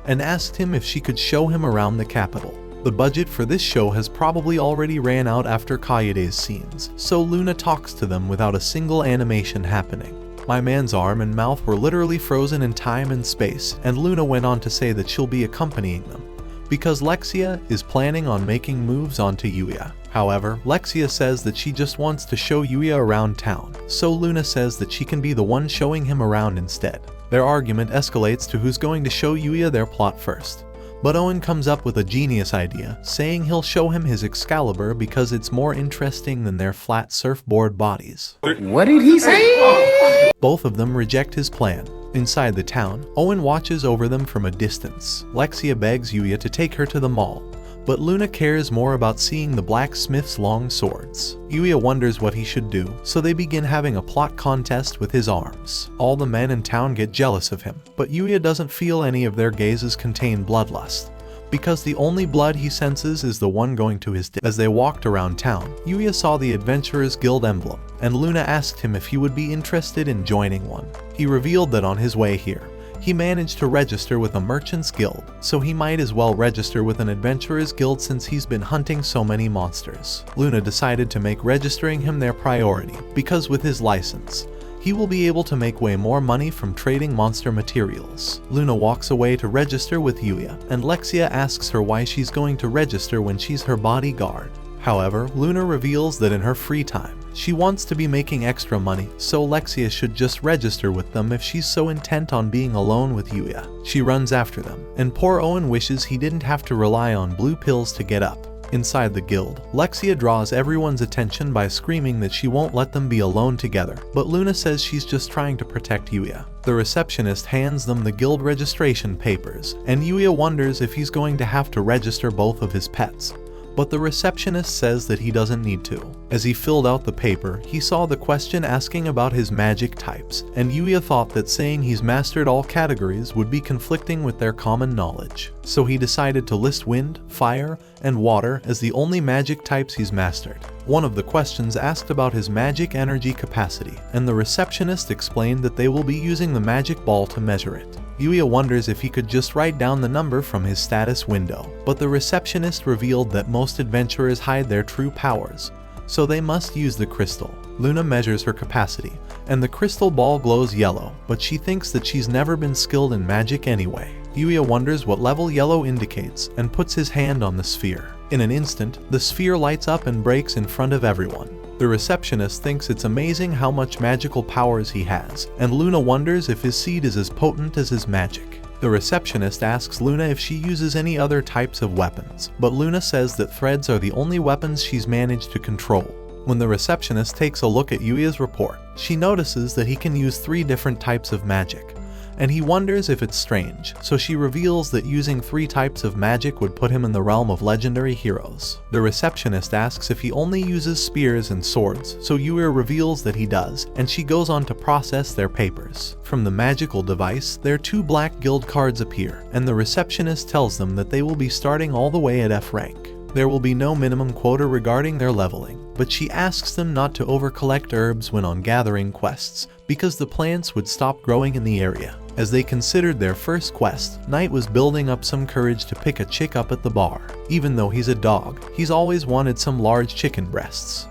and asked him if she could show him around the capital. The budget for this show has probably already ran out after Kaede's scenes, so Luna talks to them without a single animation happening. My man's arm and mouth were literally frozen in time and space, and Luna went on to say that she'll be accompanying them, because Lexia is planning on making moves onto Yuya. However, Lexia says that she just wants to show Yuya around town, so Luna says that she can be the one showing him around instead. Their argument escalates to who's going to show Yuya their plot first. But Owen comes up with a genius idea, saying he'll show him his Excalibur because it's more interesting than their flat surfboard bodies. What did he say? Both of them reject his plan. Inside the town, Owen watches over them from a distance. Lexia begs Yuya to take her to the mall, but Luna cares more about seeing the blacksmith's long swords. Yuya wonders what he should do, so they begin having a plot contest with his arms. All the men in town get jealous of him, but Yuya doesn't feel any of their gazes contain bloodlust, because the only blood he senses is the one going to his death. As they walked around town, Yuya saw the Adventurers Guild emblem, and Luna asked him if he would be interested in joining one. He revealed that on his way here, he managed to register with a Merchant's Guild, so he might as well register with an Adventurer's Guild since he's been hunting so many monsters. Luna decided to make registering him their priority, because with his license, he will be able to make way more money from trading monster materials. Luna walks away to register with Yuya, and Lexia asks her why she's going to register when she's her bodyguard. However, Luna reveals that in her free time, she wants to be making extra money, so Lexia should just register with them if she's so intent on being alone with Yuya. She runs after them, and poor Owen wishes he didn't have to rely on blue pills to get up. Inside the guild, Lexia draws everyone's attention by screaming that she won't let them be alone together, but Luna says she's just trying to protect Yuya. The receptionist hands them the guild registration papers, and Yuya wonders if he's going to have to register both of his pets. But the receptionist says that he doesn't need to. As he filled out the paper, he saw the question asking about his magic types, and Yuya thought that saying he's mastered all categories would be conflicting with their common knowledge. So he decided to list wind, fire, and water as the only magic types he's mastered. One of the questions asked about his magic energy capacity, and the receptionist explained that they will be using the magic ball to measure it. Yuya wonders if he could just write down the number from his status window, but the receptionist revealed that most adventurers hide their true powers, so they must use the crystal. Luna measures her capacity, and the crystal ball glows yellow, but she thinks that she's never been skilled in magic anyway. Yuya wonders what level yellow indicates, and puts his hand on the sphere. In an instant, the sphere lights up and breaks in front of everyone. The receptionist thinks it's amazing how much magical powers he has, and Luna wonders if his seed is as potent as his magic. The receptionist asks Luna if she uses any other types of weapons, but Luna says that threads are the only weapons she's managed to control. When the receptionist takes a look at Yuya's report, she notices that he can use 3 different types of magic, and he wonders if it's strange, so she reveals that using 3 types of magic would put him in the realm of legendary heroes. The receptionist asks if he only uses spears and swords, so Yuya reveals that he does, and she goes on to process their papers. From the magical device, their 2 black guild cards appear, and the receptionist tells them that they will be starting all the way at F rank. There will be no minimum quota regarding their leveling, but she asks them not to over-collect herbs when on gathering quests, because the plants would stop growing in the area. As they considered their first quest, Knight was building up some courage to pick a chick up at the bar. Even though he's a dog, he's always wanted some large chicken breasts.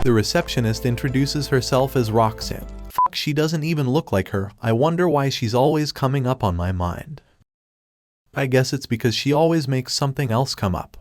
The receptionist introduces herself as Roxanne. Fuck, she doesn't even look like her. I wonder why she's always coming up on my mind. I guess it's because she always makes something else come up.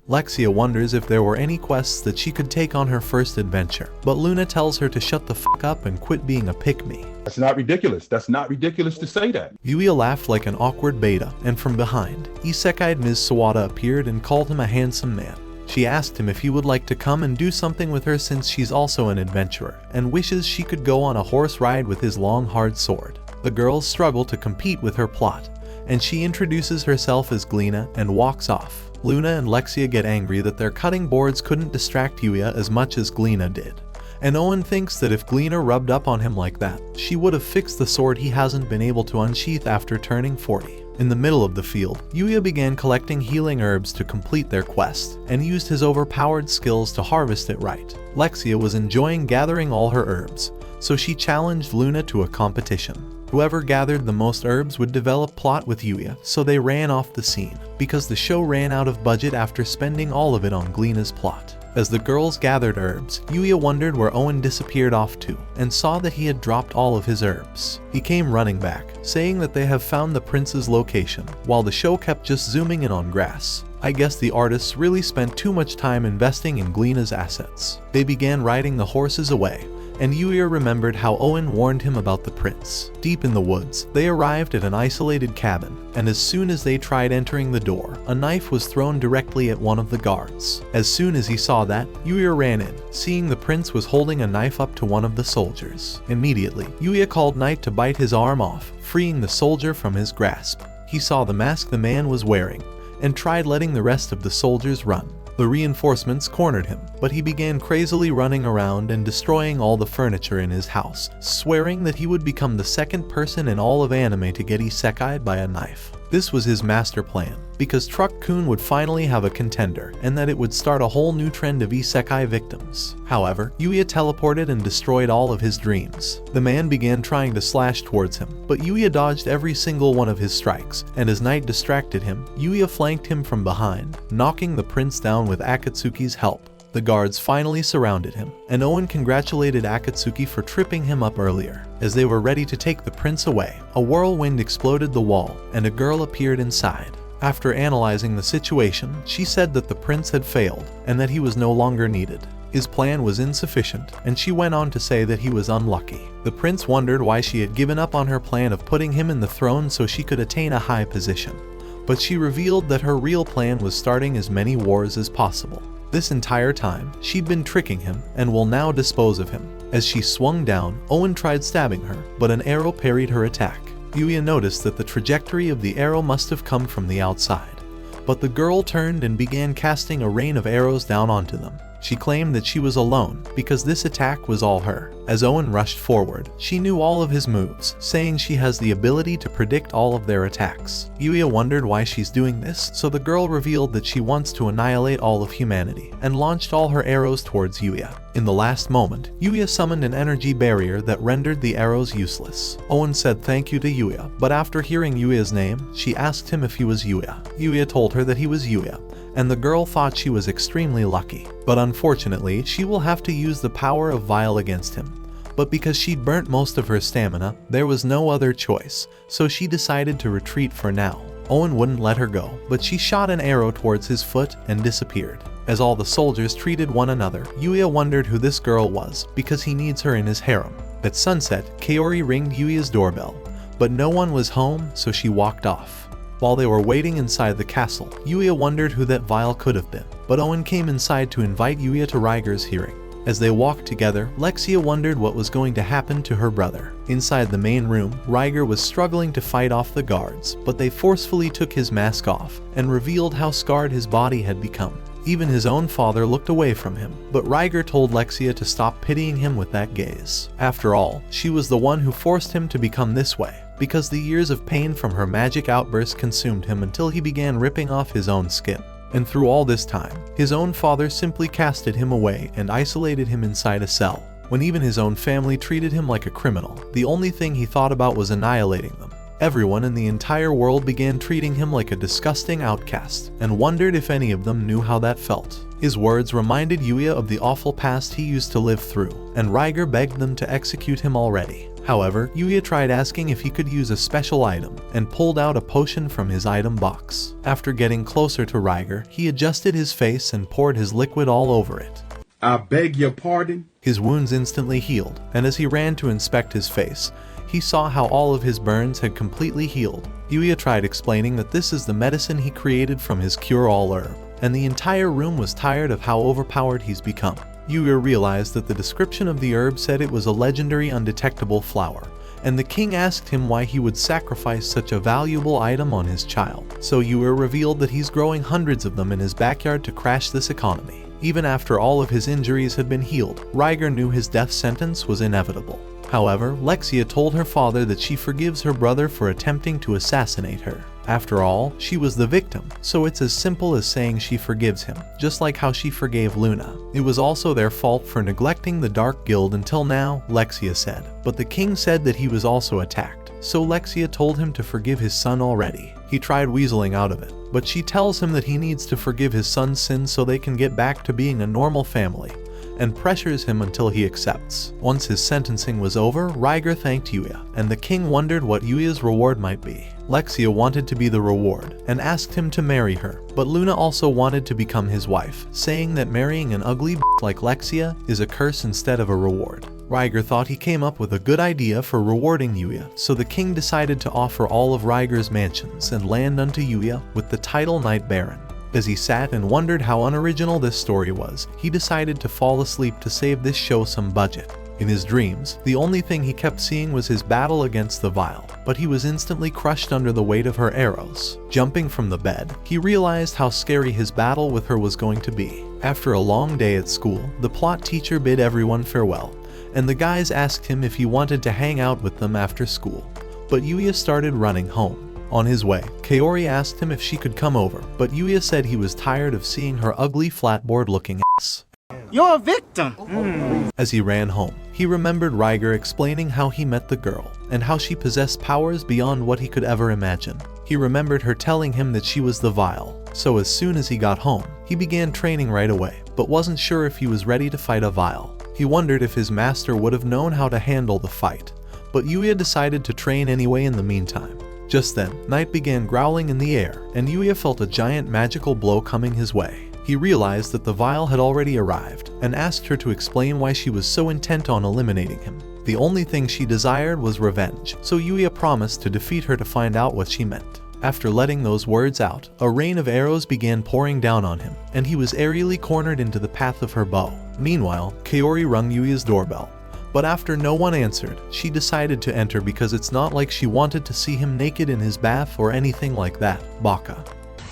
Lexia wonders if there were any quests that she could take on her first adventure, but Luna tells her to shut the fuck up and quit being a pick-me. That's not ridiculous. That's not ridiculous to say that. Yuya laughed like an awkward beta, and from behind, isekai Ms. Sawada appeared and called him a handsome man. She asked him if he would like to come and do something with her since she's also an adventurer, and wishes she could go on a horse ride with his long hard sword. The girls struggle to compete with her plot, and she introduces herself as Glina and walks off. Luna and Lexia get angry that their cutting boards couldn't distract Yuya as much as Glina did. And Owen thinks that if Glina rubbed up on him like that, she would have fixed the sword he hasn't been able to unsheath after turning 40. In the middle of the field, Yuya began collecting healing herbs to complete their quest, and used his overpowered skills to harvest it right. Lexia was enjoying gathering all her herbs, so she challenged Luna to a competition. Whoever gathered the most herbs would develop plot with Yuya, so they ran off the scene, because the show ran out of budget after spending all of it on Glina's plot. As the girls gathered herbs, Yuya wondered where Owen disappeared off to, and saw that he had dropped all of his herbs. He came running back, saying that they have found the prince's location, while the show kept just zooming in on grass. I guess the artists really spent too much time investing in Glina's assets. They began riding the horses away, and Yuya remembered how Owen warned him about the prince. Deep in the woods, they arrived at an isolated cabin, and as soon as they tried entering the door, a knife was thrown directly at one of the guards. As soon as he saw that, Yuya ran in, seeing the prince was holding a knife up to one of the soldiers. Immediately, Yuya called Knight to bite his arm off, freeing the soldier from his grasp. He saw the mask the man was wearing, and tried letting the rest of the soldiers run. The reinforcements cornered him, but he began crazily running around and destroying all the furniture in his house, swearing that he would become the second person in all of anime to get isekai'd by a knife. This was his master plan, because Truck-kun would finally have a contender, and that it would start a whole new trend of isekai victims. However, Yuya teleported and destroyed all of his dreams. The man began trying to slash towards him, but Yuya dodged every single one of his strikes, and as Knight distracted him, Yuya flanked him from behind, knocking the prince down with Akatsuki's help. The guards finally surrounded him, and Owen congratulated Akatsuki for tripping him up earlier. As they were ready to take the prince away, a whirlwind exploded the wall, and a girl appeared inside. After analyzing the situation, she said that the prince had failed, and that he was no longer needed. His plan was insufficient, and she went on to say that he was unlucky. The prince wondered why she had given up on her plan of putting him in the throne so she could attain a high position. But she revealed that her real plan was starting as many wars as possible. This entire time, she'd been tricking him and will now dispose of him. As she swung down, Owen tried stabbing her, but an arrow parried her attack. Yuya noticed that the trajectory of the arrow must have come from the outside. But the girl turned and began casting a rain of arrows down onto them. She claimed that she was alone because this attack was all her. As Owen rushed forward, she knew all of his moves, saying she has the ability to predict all of their attacks. Yuya wondered why she's doing this, so the girl revealed that she wants to annihilate all of humanity, and launched all her arrows towards Yuya. In the last moment, Yuya summoned an energy barrier that rendered the arrows useless. Owen said thank you to Yuya, but after hearing Yuya's name, she asked him if he was Yuya. Yuya told her that he was Yuya, and the girl thought she was extremely lucky. But unfortunately, she will have to use the power of Vile against him. But because she'd burnt most of her stamina, there was no other choice, so she decided to retreat for now. Owen wouldn't let her go, but she shot an arrow towards his foot and disappeared. As all the soldiers treated one another, Yuya wondered who this girl was, because he needs her in his harem. At sunset, Kaori ringed Yuya's doorbell, but no one was home, so she walked off. While they were waiting inside the castle, Yuya wondered who that Vile could have been, but Owen came inside to invite Yuya to Riger's hearing. As they walked together, Lexia wondered what was going to happen to her brother. Inside the main room, Riger was struggling to fight off the guards, but they forcefully took his mask off and revealed how scarred his body had become. Even his own father looked away from him, but Riger told Lexia to stop pitying him with that gaze. After all, she was the one who forced him to become this way, because the years of pain from her magic outburst consumed him until he began ripping off his own skin. And through all this time, his own father simply casted him away and isolated him inside a cell. when even his own family treated him like a criminal. The only thing he thought about was annihilating them. Everyone in the entire world began treating him like a disgusting outcast, and wondered if any of them knew how that felt. His words reminded Yuya of the awful past he used to live through, and Riger begged them to execute him already. However, Yuya tried asking if he could use a special item, and pulled out a potion from his item box. After getting closer to Riger, he adjusted his face and poured his liquid all over it. I beg your pardon? His wounds instantly healed, and as he ran to inspect his face, he saw how all of his burns had completely healed. Yuya tried explaining that this is the medicine he created from his cure-all herb, and the entire room was tired of how overpowered he's become. Yuya realized that the description of the herb said it was a legendary undetectable flower, and the king asked him why he would sacrifice such a valuable item on his child. So Yuya revealed that he's growing hundreds of them in his backyard to crash this economy. Even after all of his injuries had been healed, Riger knew his death sentence was inevitable. However, Lexia told her father that she forgives her brother for attempting to assassinate her. After all, she was the victim, so it's as simple as saying she forgives him, just like how she forgave Luna. It was also their fault for neglecting the Dark Guild until now, Lexia said. But the king said that he was also attacked, so Lexia told him to forgive his son already. He tried weaseling out of it, but she tells him that he needs to forgive his son's sins so they can get back to being a normal family, and pressures him until he accepts. Once his sentencing was over, Riger thanked Yuya, and the king wondered what Yuya's reward might be. Lexia wanted to be the reward, and asked him to marry her, but Luna also wanted to become his wife, saying that marrying an ugly like Lexia is a curse instead of a reward. Riger thought he came up with a good idea for rewarding Yuya, so the king decided to offer all of Riger's mansions and land unto Yuya with the title Knight Baron. As he sat and wondered how unoriginal this story was, he decided to fall asleep to save this show some budget. In his dreams, the only thing he kept seeing was his battle against the Vile, but he was instantly crushed under the weight of her arrows. Jumping from the bed, he realized how scary his battle with her was going to be. After a long day at school, the plot teacher bid everyone farewell, and the guys asked him if he wanted to hang out with them after school. But Yuya started running home. On his way, Kaori asked him if she could come over, but Yuya said he was tired of seeing her ugly flatboard-looking ass. You're a victim. As he ran home, he remembered Riger explaining how he met the girl, and how she possessed powers beyond what he could ever imagine. He remembered her telling him that she was the Vile, so as soon as he got home, he began training right away, but wasn't sure if he was ready to fight a Vile. He wondered if his master would have known how to handle the fight, but Yuya decided to train anyway in the meantime. Just then, Night began growling in the air, and Yuya felt a giant magical blow coming his way. He realized that the Vile had already arrived, and asked her to explain why she was so intent on eliminating him. The only thing she desired was revenge, so Yuya promised to defeat her to find out what she meant. After letting those words out, a rain of arrows began pouring down on him, and he was aerially cornered into the path of her bow. Meanwhile, Kaori rung Yuya's doorbell. But after no one answered, she decided to enter because it's not like she wanted to see him naked in his bath or anything like that. Baka.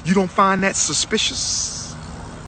You don't find that suspicious?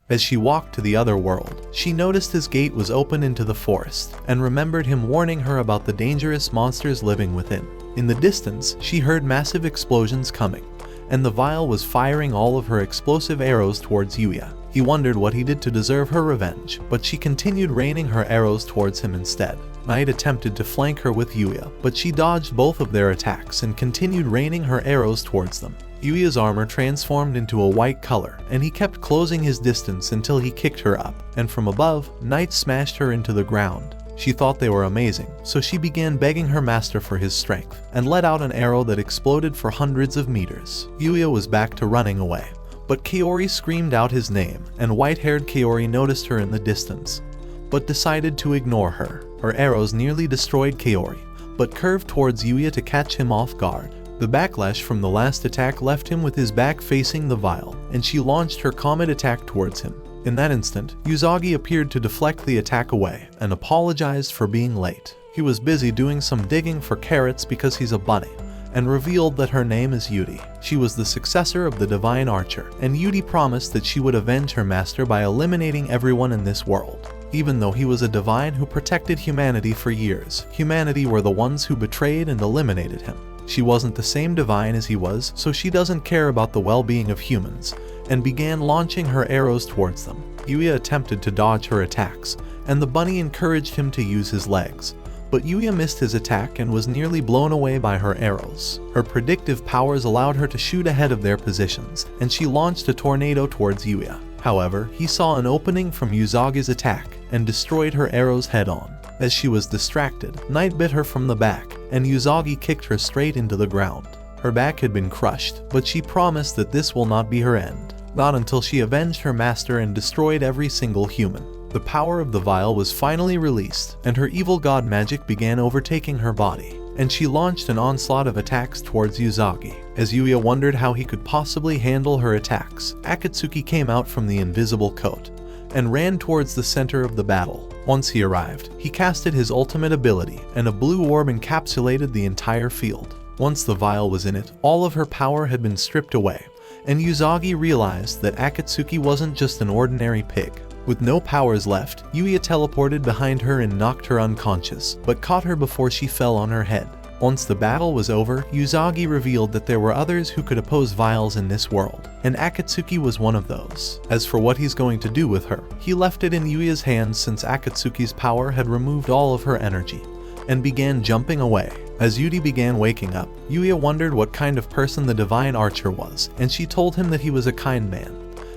As she walked to the other world, she noticed his gate was open into the forest, and remembered him warning her about the dangerous monsters living within. In the distance, she heard massive explosions coming, and the Vile was firing all of her explosive arrows towards Yuya. He wondered what he did to deserve her revenge, but she continued raining her arrows towards him instead. Night attempted to flank her with Yuya, but she dodged both of their attacks and continued raining her arrows towards them. Yuya's armor transformed into a white color, and he kept closing his distance until he kicked her up, and from above, Night smashed her into the ground. She thought they were amazing, so she began begging her master for his strength, and let out an arrow that exploded for hundreds of meters. Yuya was back to running away, but Kaori screamed out his name, and white-haired Kaori noticed her in the distance, but decided to ignore her. Her arrows nearly destroyed Kaori, but curved towards Yuya to catch him off guard. The backlash from the last attack left him with his back facing the Vile, and she launched her comet attack towards him. In that instant, Usagi appeared to deflect the attack away, and apologized for being late. He was busy doing some digging for carrots because he's a bunny, and revealed that her name is Yuri. She was the successor of the Divine Archer, and Yuri promised that she would avenge her master by eliminating everyone in this world. Even though he was a divine who protected humanity for years, humanity were the ones who betrayed and eliminated him. She wasn't the same divine as he was, so she doesn't care about the well-being of humans, and began launching her arrows towards them. Yuya attempted to dodge her attacks, and the bunny encouraged him to use his legs. But Yuya missed his attack and was nearly blown away by her arrows. Her predictive powers allowed her to shoot ahead of their positions, and she launched a tornado towards Yuya. However, he saw an opening from Uzagi's attack and destroyed her arrows head-on. As she was distracted, Night bit her from the back, and Uzagi kicked her straight into the ground. Her back had been crushed, but she promised that this will not be her end. Not until she avenged her master and destroyed every single human. The power of the vial was finally released, and her evil god magic began overtaking her body, and she launched an onslaught of attacks towards Uzagi. As Yuya wondered how he could possibly handle her attacks, Akatsuki came out from the invisible coat and ran towards the center of the battle. Once he arrived, he casted his ultimate ability, and a blue orb encapsulated the entire field. Once the vial was in it, all of her power had been stripped away, and Uzagi realized that Akatsuki wasn't just an ordinary pig. With no powers left, Yuya teleported behind her and knocked her unconscious, but caught her before she fell on her head. Once the battle was over, Uzagi revealed that there were others who could oppose vials in this world, and Akatsuki was one of those. As for what he's going to do with her, he left it in Yuya's hands since Akatsuki's power had removed all of her energy, and began jumping away. As Yuri began waking up, Yuya wondered what kind of person the divine archer was, and she told him that he was a kind man,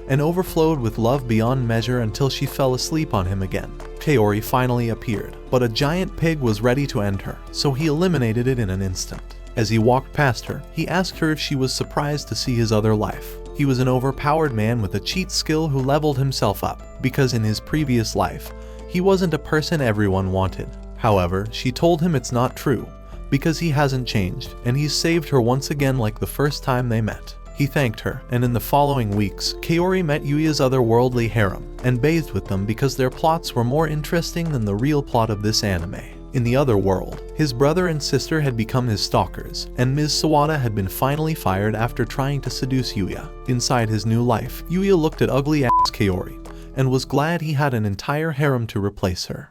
and overflowed with love beyond measure until she fell asleep on him again. Kaori finally appeared, but a giant pig was ready to end her, so he eliminated it in an instant. As he walked past her, he asked her if she was surprised to see his other life. He was an overpowered man with a cheat skill who leveled himself up, because in his previous life, he wasn't a person everyone wanted. However, she told him it's not true, because he hasn't changed, and he's saved her once again like the first time they met. He thanked her, and in the following weeks, Kaori met Yuya's otherworldly harem, and bathed with them because their plots were more interesting than the real plot of this anime. In the other world, his brother and sister had become his stalkers, and Ms. Sawada had been finally fired after trying to seduce Yuya. Inside his new life, Yuya looked at ugly-ass Kaori, and was glad he had an entire harem to replace her.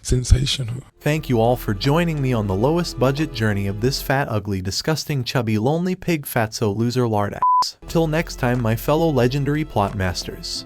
Sensational. Thank you all for joining me on the lowest budget journey of this fat, ugly, disgusting, chubby, lonely pig fatso loser lard ass. Till next time, my fellow legendary plot masters.